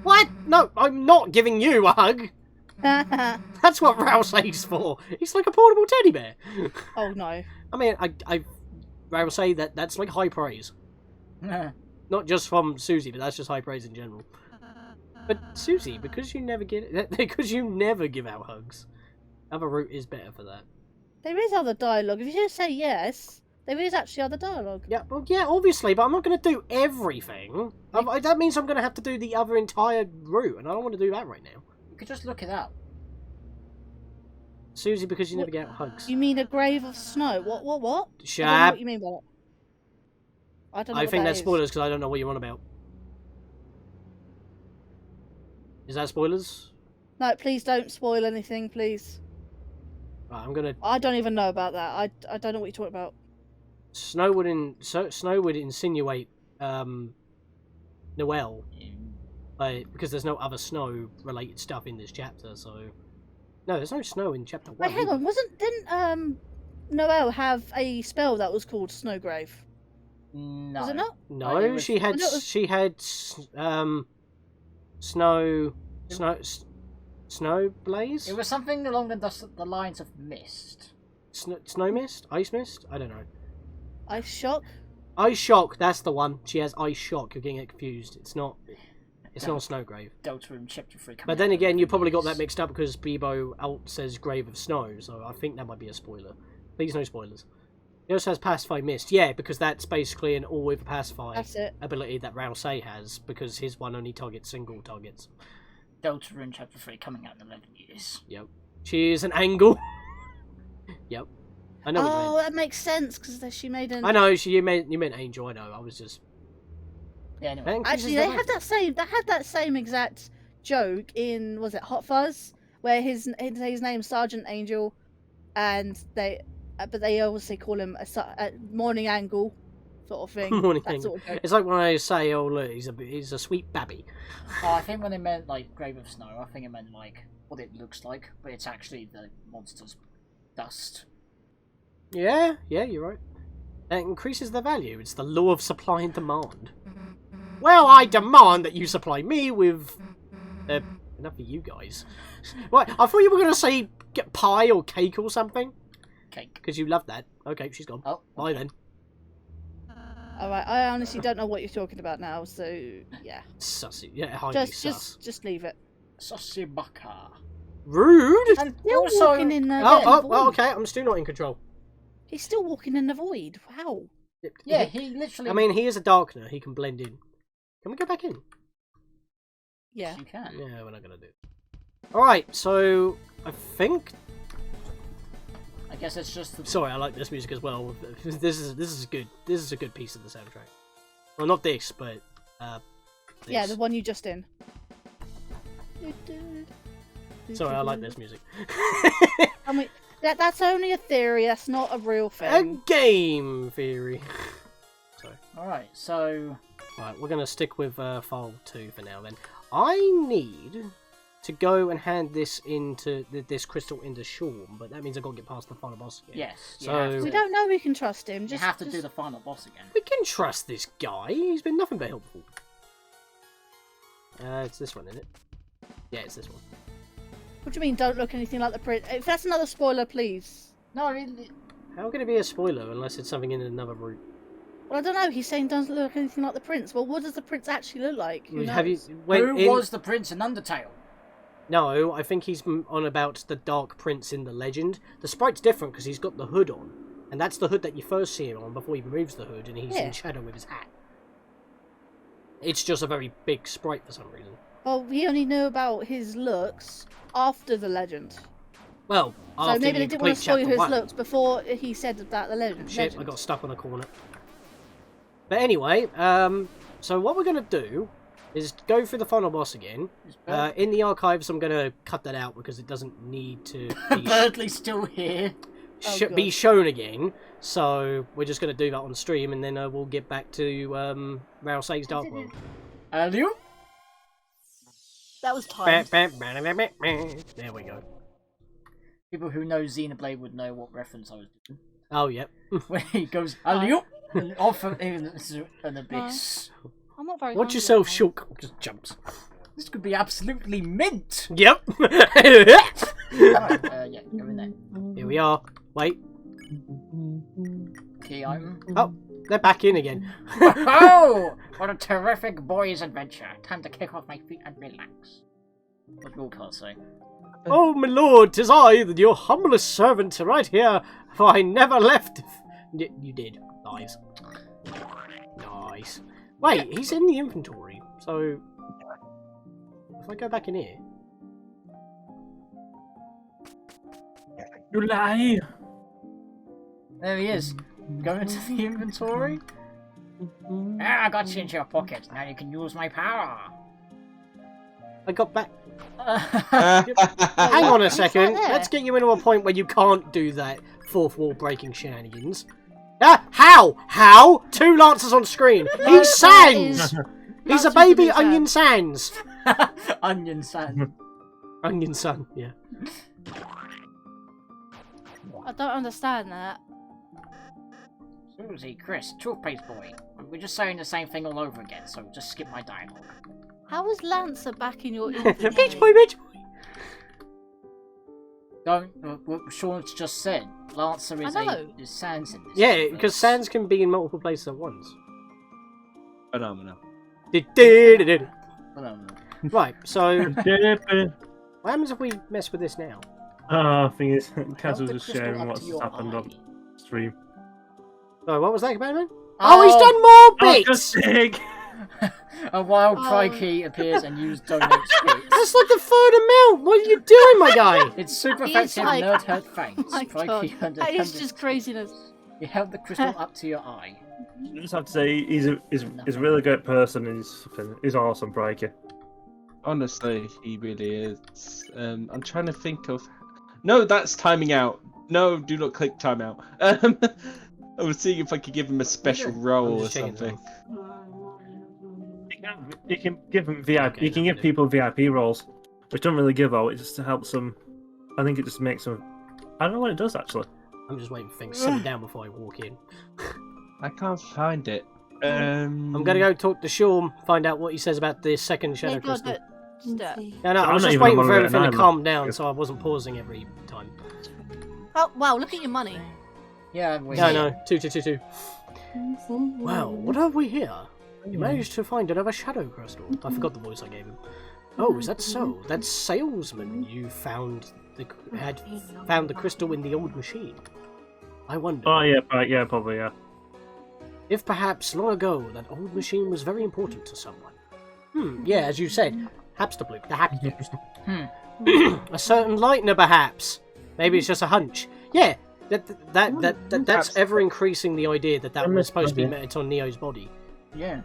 C: What? No, I'm not giving you a hug. That's what Rousey's for. He's like a portable teddy bear.
D: Oh no.
C: I mean, I will say that's like high praise. Not just from Susie, but that's just high praise in general. But Susie, because you never give out hugs, other route is better for that.
D: There is other dialogue. If you just say yes, there is actually other dialogue.
C: Yeah, well, yeah, obviously, but I'm not going to do everything. That means I'm going to have to do the other entire route, and I don't want to do that right now.
A: You could just look it up.
C: Susie, because you never get hugs.
D: You mean a grave of snow? What?
C: Shut
D: I don't know
C: up.
D: what you mean by that. I don't know.
C: I
D: what
C: think
D: that
C: that's
D: is.
C: spoilers because I don't know what you're on about. Is that spoilers?
D: No, please don't spoil anything, please.
C: Right, I'm gonna.
D: I don't even know about that. I don't know what you're talking about.
C: Snow would insinuate Noelle, because there's no other snow related stuff in this chapter. So no, there's no snow in chapter 1.
D: Wait, hang on. Didn't Noelle have a spell that was called Snowgrave?
A: No.
D: Was it not?
C: No,
A: it was-
C: she had snow blaze.
A: It was something along the lines of mist.
C: Snow mist, ice mist. I don't know.
D: Ice shock.
C: Ice shock. That's the one. She has ice shock. You're getting it confused. It's not. It's not Snowgrave.
A: DeltaRune Chapter 3 coming
C: But then
A: out
C: again,
A: in
C: you probably got that
A: reviews.
C: mixed up because Bebo alt says Grave of Snow, so I think that might be a spoiler. Please, no spoilers. He also has Pacify Mist. Yeah, because that's basically an all-with Pacify
D: That's it.
C: ability that Rousey has, because his one only targets single targets.
A: DeltaRune Chapter 3 coming out in 11 years.
C: Yep. She is an angle. Yep. I know what you
D: Oh,
C: meant.
D: that makes sense because she made an.
C: I know, you meant Angel, I know. I was just...
A: Yeah, anyway.
C: That increases
D: Actually,
C: the
D: they
C: rate.
D: have that same. They had that same exact joke in, was it Hot Fuzz, where his name's Sergeant Angel, and but they obviously call him a Morning Angle, sort of thing.
C: Morning
D: that
C: Angle.
D: Sort of joke.
C: It's like when I say, "Oh look, he's a sweet babby."
A: Oh, I think when they meant like Grave of Snow, I think it meant like what it looks like, but it's actually the monster's dust.
C: Yeah, you're right. That increases the value. It's the law of supply and demand. Well, I demand that you supply me with enough of you guys. Right, I thought you were going to say get pie or cake or something.
A: Cake.
C: Because you love that. Okay, she's gone.
A: Oh,
C: bye then.
D: Alright, I honestly don't know what you're talking about now, so yeah.
C: Sussy. Yeah, highly sus.
D: Just leave it.
A: Sussy baka.
C: Rude!
A: And
D: Still
A: also,
D: walking in the void.
C: Okay, I'm still not in control.
D: He's still walking in the void. Wow.
A: yeah, he literally.
C: I mean, he is a darkener. He can blend in. Can we go back in?
D: Yeah.
A: you can.
C: Yeah, we're not going to do it. Alright, so I think...
A: I guess it's just.
C: Sorry, I like this music as well. This is good. This is a good piece of the soundtrack. Well, not this, but this.
D: Yeah, the one you just in.
C: Sorry, I like this music.
D: I mean, that's only a theory. That's not a real
C: A
D: thing.
C: game theory. Sorry.
A: Alright, so.
C: Right, we're gonna stick with file 2 for now. Then I need to go and hand this into this crystal into Sean, but that means I've got to get past the final boss again.
A: Yes. You
C: So-
A: have to,
D: We don't know we can trust him.
A: You
D: Just
A: have to do the final boss again.
C: We can trust this guy. He's been nothing but helpful. It's this one, isn't it? Yeah, it's this one.
D: What do you mean? Don't look anything like the prince? If that's another spoiler, please.
A: No, it,
C: How can it be a spoiler unless it's something in another route?
D: Well, I don't know. He's saying doesn't look anything like the prince. Well, what does the prince actually look like? Who
C: Have you?
D: knows?
A: who was the prince in Undertale?
C: No, I think he's on about the Dark Prince in the legend. The sprite's different because he's got the hood on, and that's the hood that you first see him on before he removes the hood, and he's
D: Yeah.
C: in shadow with his hat. It's just a very big sprite for some reason.
D: Well, we only knew about his looks after the legend.
C: Well,
D: So
C: after
D: maybe
C: you
D: they didn't want
C: complete
D: to spoil
C: chapter
D: his
C: 1.
D: looks before he said about the legend.
C: Shit, I got stuck on a corner. But anyway, so what we're going to do is go through the final boss again. In the archives, I'm going to cut that out because it doesn't need to be,
A: Berdley's still here.
C: be
D: God.
C: shown again. So we're just going to do that on stream, and then we'll get back to Rao Say's Dark World.
A: You?
D: That was time.
C: There we go.
A: People who know Xenoblade would know what reference I was doing.
C: Oh, yep.
A: When he goes, Alley-oop! And off into an abyss.
D: I'm not very.
C: Watch
D: hungry
C: yourself
D: right
C: shook. Just jumps.
A: This could be absolutely mint!
C: Yep.
A: Alright, yeah, go in there.
C: Here we are. Wait.
A: Key item.
C: Oh, they're back in again.
A: Oh! What a terrific boy's adventure. Time to kick off my feet and relax. What your card say?
C: Oh, my lord, 'tis I, your humblest servant, right here, for I never left. You did. Nice. Nice. Wait, he's in the inventory, so... If I go back in here...
E: You lie!
A: There he is. Go into the inventory. Ah, I got you into your pocket. Now you can use my power.
C: I got back...
B: Hang
C: Hang on a second.
D: there.
C: Let's get you into a point where you can't do that fourth wall breaking shenanigans. Ah, how? How? 2 Lancers on screen. He's Sans! He's a
D: Lancers
C: baby
D: within
C: onion Sans.
A: Onion sand.
C: Onion Sun, yeah.
D: I don't understand that.
A: Susie, Chris, toothpaste boy. We're just saying the same thing all over again, so just skip my dialogue.
D: How was Lancer back in your
C: Bitch
D: inventory?
C: boy, bitch boy.
A: Don't. What Sean's just said. Lancer is
D: I know.
A: is Sans in this.
C: Yeah,
A: universe.
C: because Sans can be in multiple places at once.
B: Phenomenal.
C: Right, so what happens if we mess with this now?
E: Thing is,
A: Held
E: Kaz's
A: the
E: just
A: crystal
E: sharing
A: up
E: what's
A: to your
E: happened on
A: eye.
E: stream.
C: So what was that about, man? Oh, he's done more
E: Oh,
C: bits!
E: just big!
A: A wild
D: Oh.
A: crikey appears and used donate scripts.
C: That's like the third amount! What are you doing, my guy?
A: It's super
D: He's
A: effective,
D: like-
A: nerd hurt
D: Oh
A: faints.
D: my
A: Crikey
D: god,
A: under
D: that is
A: 100.
D: just craziness.
A: You held the crystal up to your eye.
E: I just have to say, he's a really great person. He's awesome, Crikey.
B: Honestly, he really is. I'm trying to think of. No, that's timing out. No, do not click timeout. I was seeing if I could give him a special role or
C: just checking
B: something.
E: You can give them VIP.
C: Okay,
E: you can give
C: no.
E: people VIP roles, which don't really give out. It just helps them. I think it just makes them. I don't know what it does actually.
C: I'm just waiting for things to simmer down before I walk in.
B: I can't find it.
C: I'm gonna go talk to Sean, find out what he says about the second Shadow
D: Yeah, God,
C: Crystal.
D: but-
C: No, I
E: I'm
C: was
E: not
C: just
E: even
C: waiting
E: on
C: for
E: moderate
C: everything to
E: now,
C: calm
E: look.
C: down, so I wasn't pausing every time.
D: Oh, wow, look at your money.
A: Yeah, we
C: No, 2. Wow, what have we here? You managed to find another Shadow Crystal. I forgot the voice I gave him. Oh, is that so? That salesman you had found the crystal in the old machine. I wonder.
E: Oh yeah, probably yeah.
C: If perhaps long ago that old machine was very important to someone. Yeah, as you said, Hapsterbloop, the happy crystal. A certain lightener, perhaps. Maybe it's just a hunch. Yeah, that's ever increasing the idea that was supposed to be met on Neo's body.
A: Yeah.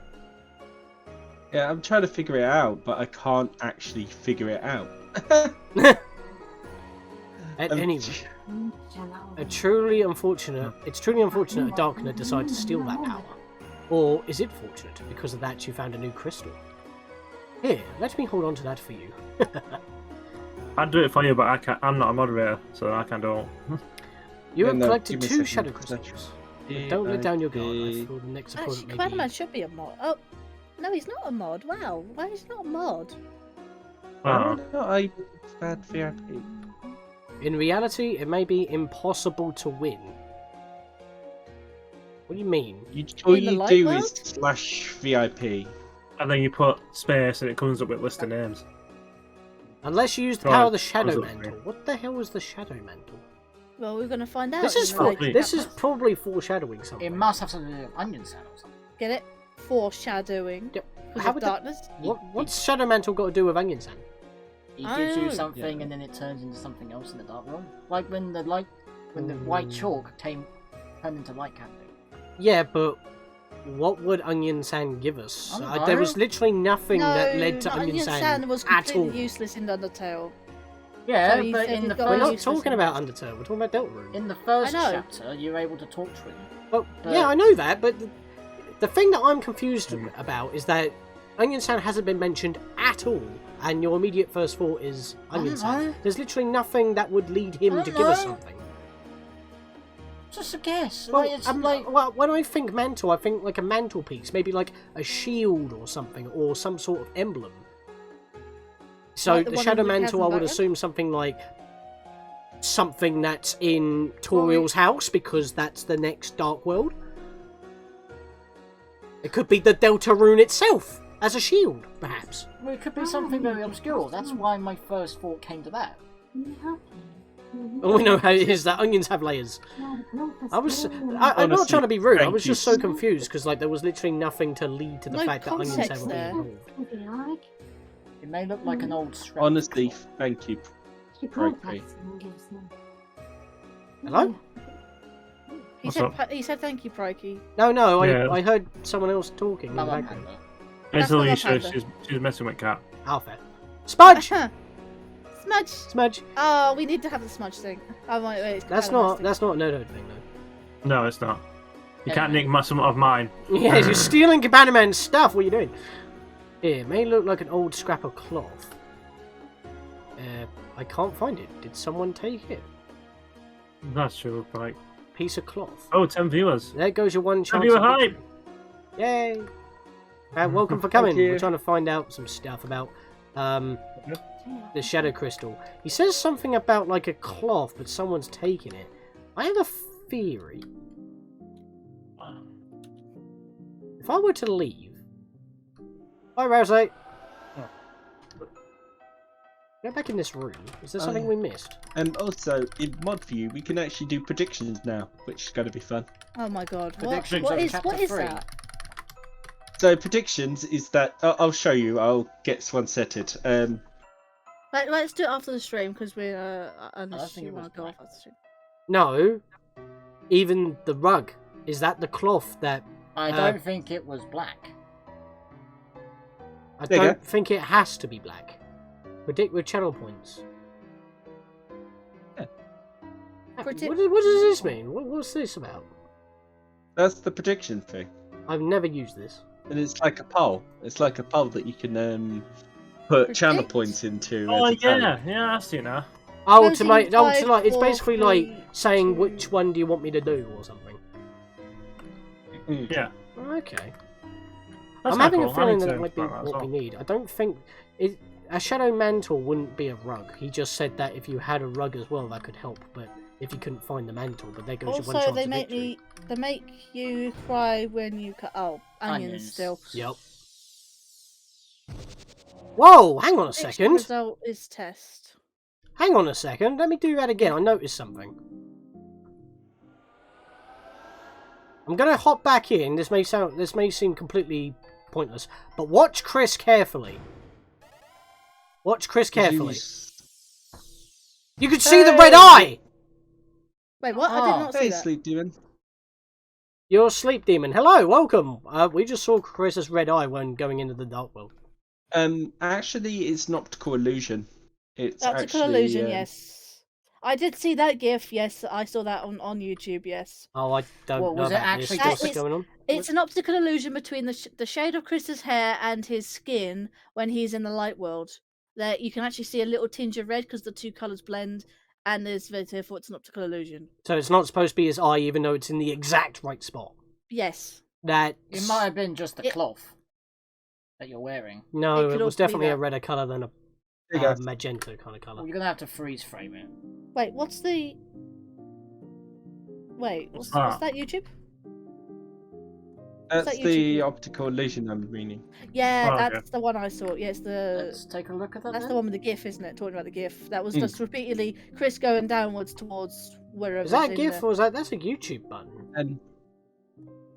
B: Yeah, I'm trying to figure it out, but I can't actually figure it out.
C: At any rate, it's truly unfortunate a Darkner decided to steal that power. Or is it fortunate because of that you found a new crystal? Here, let me hold on to that for you.
E: I'd do it for you, but I can't. I'm not a moderator, so I can't do it.
C: You
B: Yeah,
C: have
B: no,
C: collected
B: give me a
C: 2
B: second.
C: Shadow Crystals. But don't let down your guard. I feel the next opponent
D: Actually,
C: may
D: Spider-Man
C: be...
D: should be a mod. Oh, no, he's not a mod. Wow, why is he not a mod?
E: Oh.
B: I bad VIP.
C: In reality, it may be impossible to win. What do you mean?
B: All
D: In the
B: you
D: light
B: do
D: world?
B: is slash VIP.
E: And then you put space, and it comes up with a list of names.
C: Unless you use the
E: Right,
C: power of the Shadow
E: absolutely.
C: Mantle. What the hell is the Shadow Mantle?
D: Well, we're gonna find out.
C: This is
D: in the
E: for-
D: later
C: this is
D: chapters.
C: probably foreshadowing something.
A: It must have something to do with onion sand or something.
D: Get it? Foreshadowing.
C: Yeah,
D: Because
C: how
D: of
C: would
D: darkness.
C: What's Shadow Mantle got to do with Onion Sand?
A: He gives you
D: Oh.
A: something
E: Yeah.
A: and then it turns into something else in the dark realm. Like when the white chalk turned into light candy.
C: Yeah, but what would Onion Sand give us?
A: I don't
C: There
A: know.
C: was literally nothing that led to Onion Sand
D: was
C: at all.
D: completely useless in Undertale.
A: Yeah,
D: So he
A: but
D: said
A: in
D: he's
A: the
D: got
C: We're
A: first
C: not
D: useless
C: talking
D: in
C: about
D: it.
C: Undertale, we're talking about DeltaRune.
A: in the first
D: I know.
A: chapter, you're able to talk to him.
C: Well,
A: But-
C: yeah, I know that, but the thing that I'm confused about is that Onion Sand hasn't been mentioned at all, and your immediate first thought is Onion
A: don't
C: Sand.
A: know.
C: There's literally nothing that would lead him
A: I
C: to
A: don't
C: give us
A: know.
C: something.
A: Just a guess.
C: Well,
A: Like, it's like
C: well, when I think mantle, I think like a mantelpiece, maybe like a shield or something, or some sort of emblem. So
D: Like the
C: the
D: one
C: Shadow
D: in the
C: Mantle, I would
D: Chasm
C: assume something like something that's in Toriel's house, because that's the next Dark World. It could be the DeltaRune itself as a shield, perhaps.
A: well, it could be something very obscure. That's why my first thought came to that.
C: All we know how it is that onions have layers. I'm not
B: Honestly,
C: trying to be rude. I
B: thank
C: was just
B: you.
C: so confused because like there was literally nothing to lead to the
D: No
C: fact that onions
D: context
C: have a
D: there.
C: involved.
A: It may look like an old scrap.
B: Honestly, thank you. Crikey.
C: Hello?
D: He said thank you, Prikey.
C: No,
E: Yeah.
C: I heard someone else talking in the
A: Mama
C: background.
A: Panda.
D: That's
E: It's
D: not
E: Alicia.
D: a panda.
E: She's messing with Cat.
C: Oh, fair. Smudge!
D: Smudge.
C: Smudge!
D: Oh, we need to have the smudge thing. Oh, wait, it's
C: That's
D: kind of
C: not a no-no thing, though.
E: No, it's not. You
A: Yeah.
E: can't nick some of mine.
C: Yeah, you're stealing Cabana Man's stuff. What are you doing? Here, it may look like an old scrap of cloth. I can't find it. Did someone take it?
E: That's true. Like,
C: Piece of cloth.
E: oh, 10 viewers.
C: There goes your one chance.
E: viewer
C: of
E: hype.
C: victory. Yay! Welcome for coming.
B: you.
C: We're trying to find out some stuff about the Shadow Crystal. He says something about like a cloth, but someone's taken it. I have a theory. If I were to leave... Hi, Rosie! Go back in this room. Is there something we missed?
B: And also, in mod view, we can actually do predictions now, which is going to be fun.
D: Oh my god.
A: Predictions
D: What
A: of
D: is
A: chapter 3.
D: that?
B: So predictions is that I'll show you. I'll get one setted.
D: Let's do it after the stream because we're
A: I think
D: unless
A: it
D: you
A: was
D: want to go
A: black.
D: off after the stream.
C: No. Even the rug. Is that the cloth that...
A: I don't think it was black.
C: I
B: There you
C: don't think it has to be black. Predict with channel points.
B: Yeah.
C: What does this mean? What's this about?
B: That's the prediction thing.
C: I've never used this.
B: And it's like a poll. It's like a poll that you can put channel
D: Predict?
B: points into.
E: Oh
B: to tally.
E: yeah, I see now.
C: Oh, to
D: 13,
C: make, oh, to
D: 5,
C: like, it's
D: 4,
C: basically
D: 3,
C: like saying
D: 2.
C: which one do you want me to do or something.
E: Yeah.
C: Okay.
E: That's
C: I'm
E: not
C: having
E: cool.
C: a feeling
E: I
C: that
E: need
C: it
E: to
C: might be
E: try that as
C: what we
E: well.
C: need. I don't think a shadow mantle wouldn't be a rug. He just said that if you had a rug as well, that could help. But if you couldn't find the mantle, but there goes your one
D: Also,
C: chance
D: they
C: of
D: make
C: victory.
D: they make you cry when you cut. Oh, onions still.
C: Yep. Whoa! Hang on a
D: Which
C: second.
D: result is test.
C: Hang on a second. Let me do that again. I noticed something. I'm gonna hop back in. This may seem completely pointless, but watch Chris carefully. Watch Chris carefully. You can see the red eye.
D: Wait, what? I did not see
B: Hey,
D: that.
B: sleep demon.
C: You're a sleep demon. Hello, welcome. We just saw Chris's red eye when going into the dark world.
B: Actually, it's an optical illusion. It's
D: Optical
B: actually,
D: illusion, yes. I did see that GIF. Yes, I saw that on YouTube. Yes.
C: Oh, I don't
A: Well,
C: know
A: was it
C: about this.
A: actually
C: What's
D: just-
C: going on?
D: It's an optical illusion between the shade of Chris's hair and his skin when he's in the light world. That you can actually see a little tinge of red because the two colours blend, and therefore it's an optical illusion.
C: So it's not supposed to be his eye, even though it's in the exact right spot.
D: Yes.
C: That
A: It might have been just the
D: It-
A: cloth that you're wearing.
C: no,
D: It
C: it
D: could
C: was
D: also be
C: definitely a
D: that.
C: redder colour than a
B: There you go.
C: magenta kind of
A: Well,
C: colour.
A: you're gonna have to freeze frame it.
D: Wait, what's the? Wait, what's
E: Ah.
D: that YouTube?
B: That's
D: that
B: the
D: YouTube?
B: optical illusion I'm meaning.
D: Yeah,
E: Oh, okay.
D: that's the one I saw. Yeah, it's the.
A: Let's take a look at that.
D: That's
A: then.
D: the one with the GIF, isn't it? Talking about the GIF. That was
B: Mm.
D: just repeatedly Chris going downwards towards wherever.
C: Is that a GIF or is that's a YouTube button?
B: And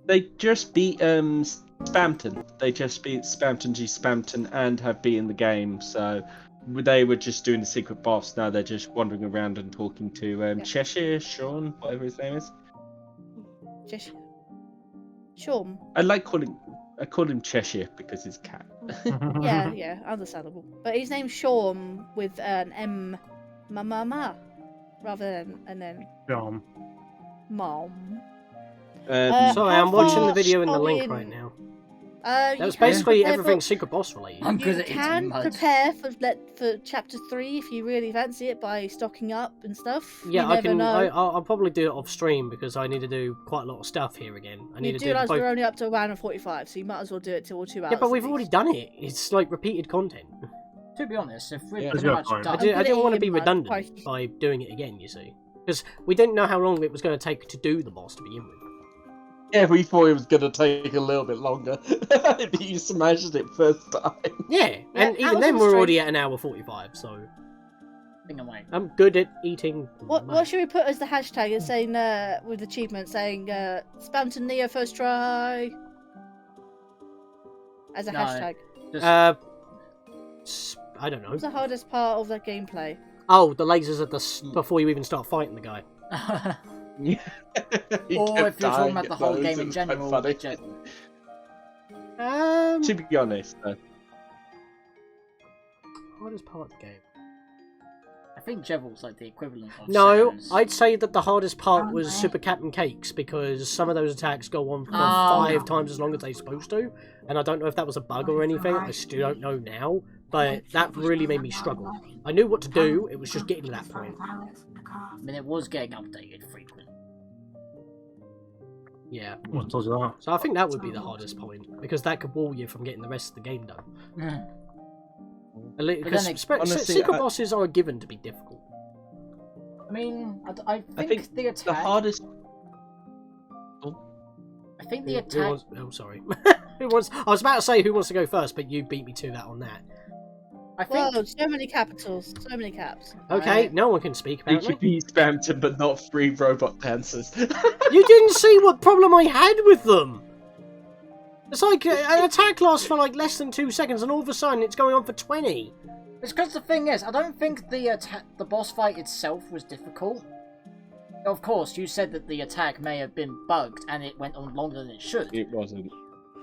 B: they just beat Spamton. They just beat Spamton G Spamton and have beaten the game. So they were just doing the secret boss. Now they're just wandering around and talking to Cheshire, Sean, whatever his name is.
D: Just Shorm.
B: I call him Cheshire because he's a cat.
D: Yeah, yeah, understandable. But his name's Shorm with an M, ma, rather than an N.
E: Yum.
D: Mom.
C: Sorry, I'm
D: how
C: watching the
D: far
C: video in the
D: are we
C: link
D: in?
C: right now.
D: That
C: That was basically everything secret boss related.
A: I'm good
D: You
A: at eating
D: can
A: mud.
D: prepare for chapter 3 if you really fancy it by stocking up and stuff.
C: Yeah,
D: you
C: I
D: never
C: can.
D: know.
C: I'll probably do it off stream because I need to do quite a lot of stuff here again. I need
D: You
C: to
D: do
C: do
D: realise
C: both.
D: we're only up to around 45, so you might as well do it till 2 hours.
C: Yeah, but
D: at
C: we've
D: least.
C: already done it. It's like repeated content.
A: To be honest, if we're
B: Yeah.
A: pretty
E: That's
A: much
E: your point.
A: done,
C: I didn't
D: gonna
C: want to
D: eat
C: be
D: mud,
C: redundant
D: crikey.
C: by doing it again. You see, because we didn't know how long it was going to take to do the boss to begin with.
B: Yeah, we thought it was gonna take a little bit longer. But you smashed it first time.
C: Yeah, and
D: that
C: even
D: was
C: then
D: on
C: we're
D: stream.
C: already at an hour 45. So
A: thing away.
C: I'm good at eating.
D: What
C: mud.
D: should we put as the hashtag? It's saying with achievement saying Spamton Neo first try as a
A: No.
D: hashtag.
A: Just,
C: I don't know.
D: What's the hardest part of the gameplay?
C: Oh, the lasers at the before you even start fighting the guy.
B: He
A: or
B: kept
A: if you're talking
B: dying
A: about the
B: at
A: whole
B: those,
A: game
B: it
A: in
B: was quite
A: general,
B: funny. To be honest,
C: Hardest part of the game.
A: I think Jevel's like the equivalent of
C: No,
A: Sans.
C: I'd say that the hardest part was Super Captain Cakes because some of those attacks go on for 5 times as long as they're supposed to, and I don't know if that was a bug or anything. I still don't know now, but that really made me struggle. I knew what to do. It was just getting to that point.
A: I mean, it was getting updated frequently.
C: Yeah.
E: What does that?
C: So I think that would be the hardest point because that could wall you from getting the rest of the game done. Because
B: honestly,
C: secret bosses are given to be difficult.
A: I mean, I think,
B: think
A: the attack.
B: the hardest.
A: I think the
C: Who
A: attack.
C: wants, oh, sorry. Who wants? I was about to say who wants to go first, but you beat me to that on that.
A: I think.
D: Whoa, so many capitals, so many caps.
C: Okay,
A: I-
C: no one can speak
B: You
C: apparently.
B: could be Spamton, but not 3 robot dancers.
C: You didn't see what problem I had with them. It's like an attack lasts for like less than 2 seconds, and all of a sudden it's going on for 20.
A: It's because the thing is, I don't think the boss fight itself was difficult. Of course, you said that the attack may have been bugged and it went on longer than it should.
B: It wasn't.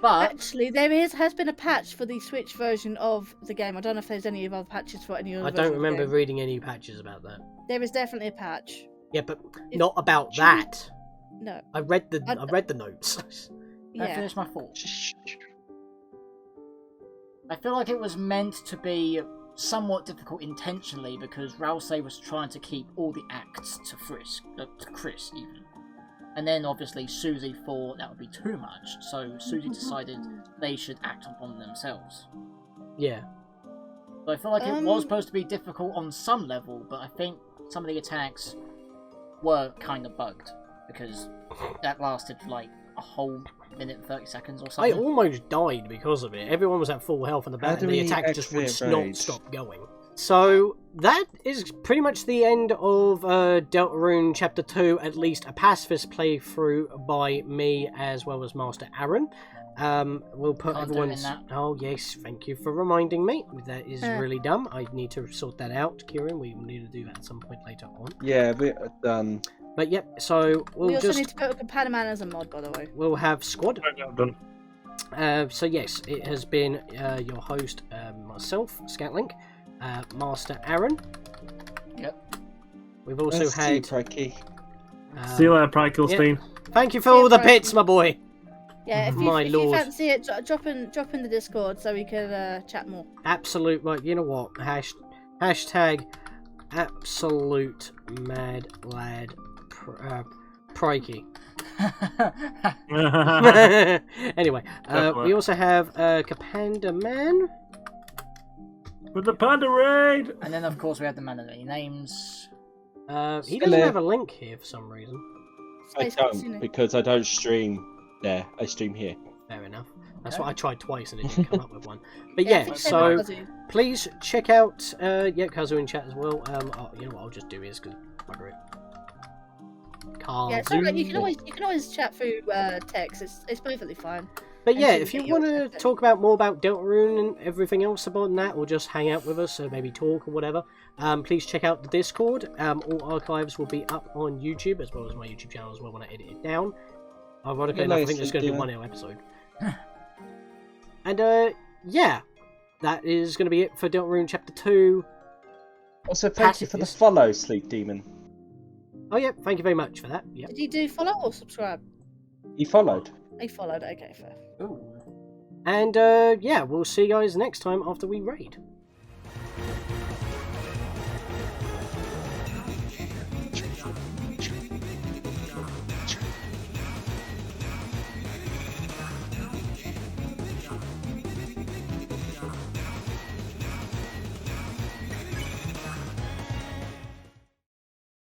A: But
D: Actually, has been a patch for the Switch version of the game. I don't know if there's any other patches for any other.
C: I don't remember reading any patches about that.
D: There is definitely a patch.
C: Yeah, but not about that.
D: No.
C: I read the notes.
A: I
D: Yeah.
A: finished my thought. I feel like it was meant to be somewhat difficult intentionally because Rousey was trying to keep all the acts to Chris even. And then obviously Susie thought that would be too much, so Susie decided they should act upon themselves.
C: Yeah.
A: So I feel like it was supposed to be difficult on some level, but I think some of the attacks were kind of bugged because that lasted for like a whole minute and 30 seconds or
C: I
A: something.
C: almost died because of it. Everyone was at full health in the
B: How
C: battle,
B: do
C: and the
B: we
C: attack just would
B: exit
C: not
B: rage?
C: stop going. So that is pretty much the end of DeltaRune Chapter 2, at least a pacifist playthrough by me as well as Master Aaron. We'll put
A: Can't do it in
C: everyone's...
A: that.
C: Oh yes, thank you for reminding me. That is really dumb. I need to sort that out, Kieran. We need to do that at some point later on.
B: Yeah, we're done.
C: But yep, so
D: We
C: we'll
D: also
C: just...
D: need to put a Companion Man as a mod, by the way.
C: We'll have squad.
E: I'm done.
C: So yes, it has been your host, myself, Scatlink, Master Aaron.
A: Yep.
C: We've also had...
B: Prikey.
E: See you later, Prikelstein.
C: Thank you for
D: See you,
C: all the
D: Prikey.
C: bits, my boy.
D: Yeah, if
C: My
D: you
C: lord.
D: fancy it, drop in the Discord so we can chat more.
C: Absolute, right, you know what? Hashtag absolute mad lad Prikey. Anyway, we also have Capanda Man.
E: With the Panda Raid!
A: And then of course we have the man of many names.
C: He doesn't have a link here for some reason.
B: I
D: Space
B: don't,
D: Kitsune.
B: because I don't stream there. I stream here.
C: Fair enough. That's what I tried twice and it didn't come up with one. But
D: I
C: yeah,
D: think
C: so
D: Kazu.
C: please check out Kazu in chat as well. You know what I'll just do is because bugger it.
D: Yeah, it's alright. You can always chat through text. It's perfectly fine.
C: But yeah,
D: Until
C: if
D: you
C: you
D: get your
C: want to
D: chat.
C: talk about more about DeltaRune and everything else about that, or just hang out with us, so maybe talk or whatever, please check out the Discord. All archives will be up on YouTube, as well as my YouTube channel as well when I edit it down. Ironically enough, I think there's going to be one episode. And yeah, that is going to be it for DeltaRune Chapter 2.
B: Also, thank you for the
C: Pacifist.
B: follow, Sleep Demon.
C: Oh yeah, thank you very much for that. Yeah.
D: Did you do follow or subscribe?
B: You followed.
D: I followed. Okay, fair.
A: Ooh.
C: And yeah, we'll see you guys next time after we raid.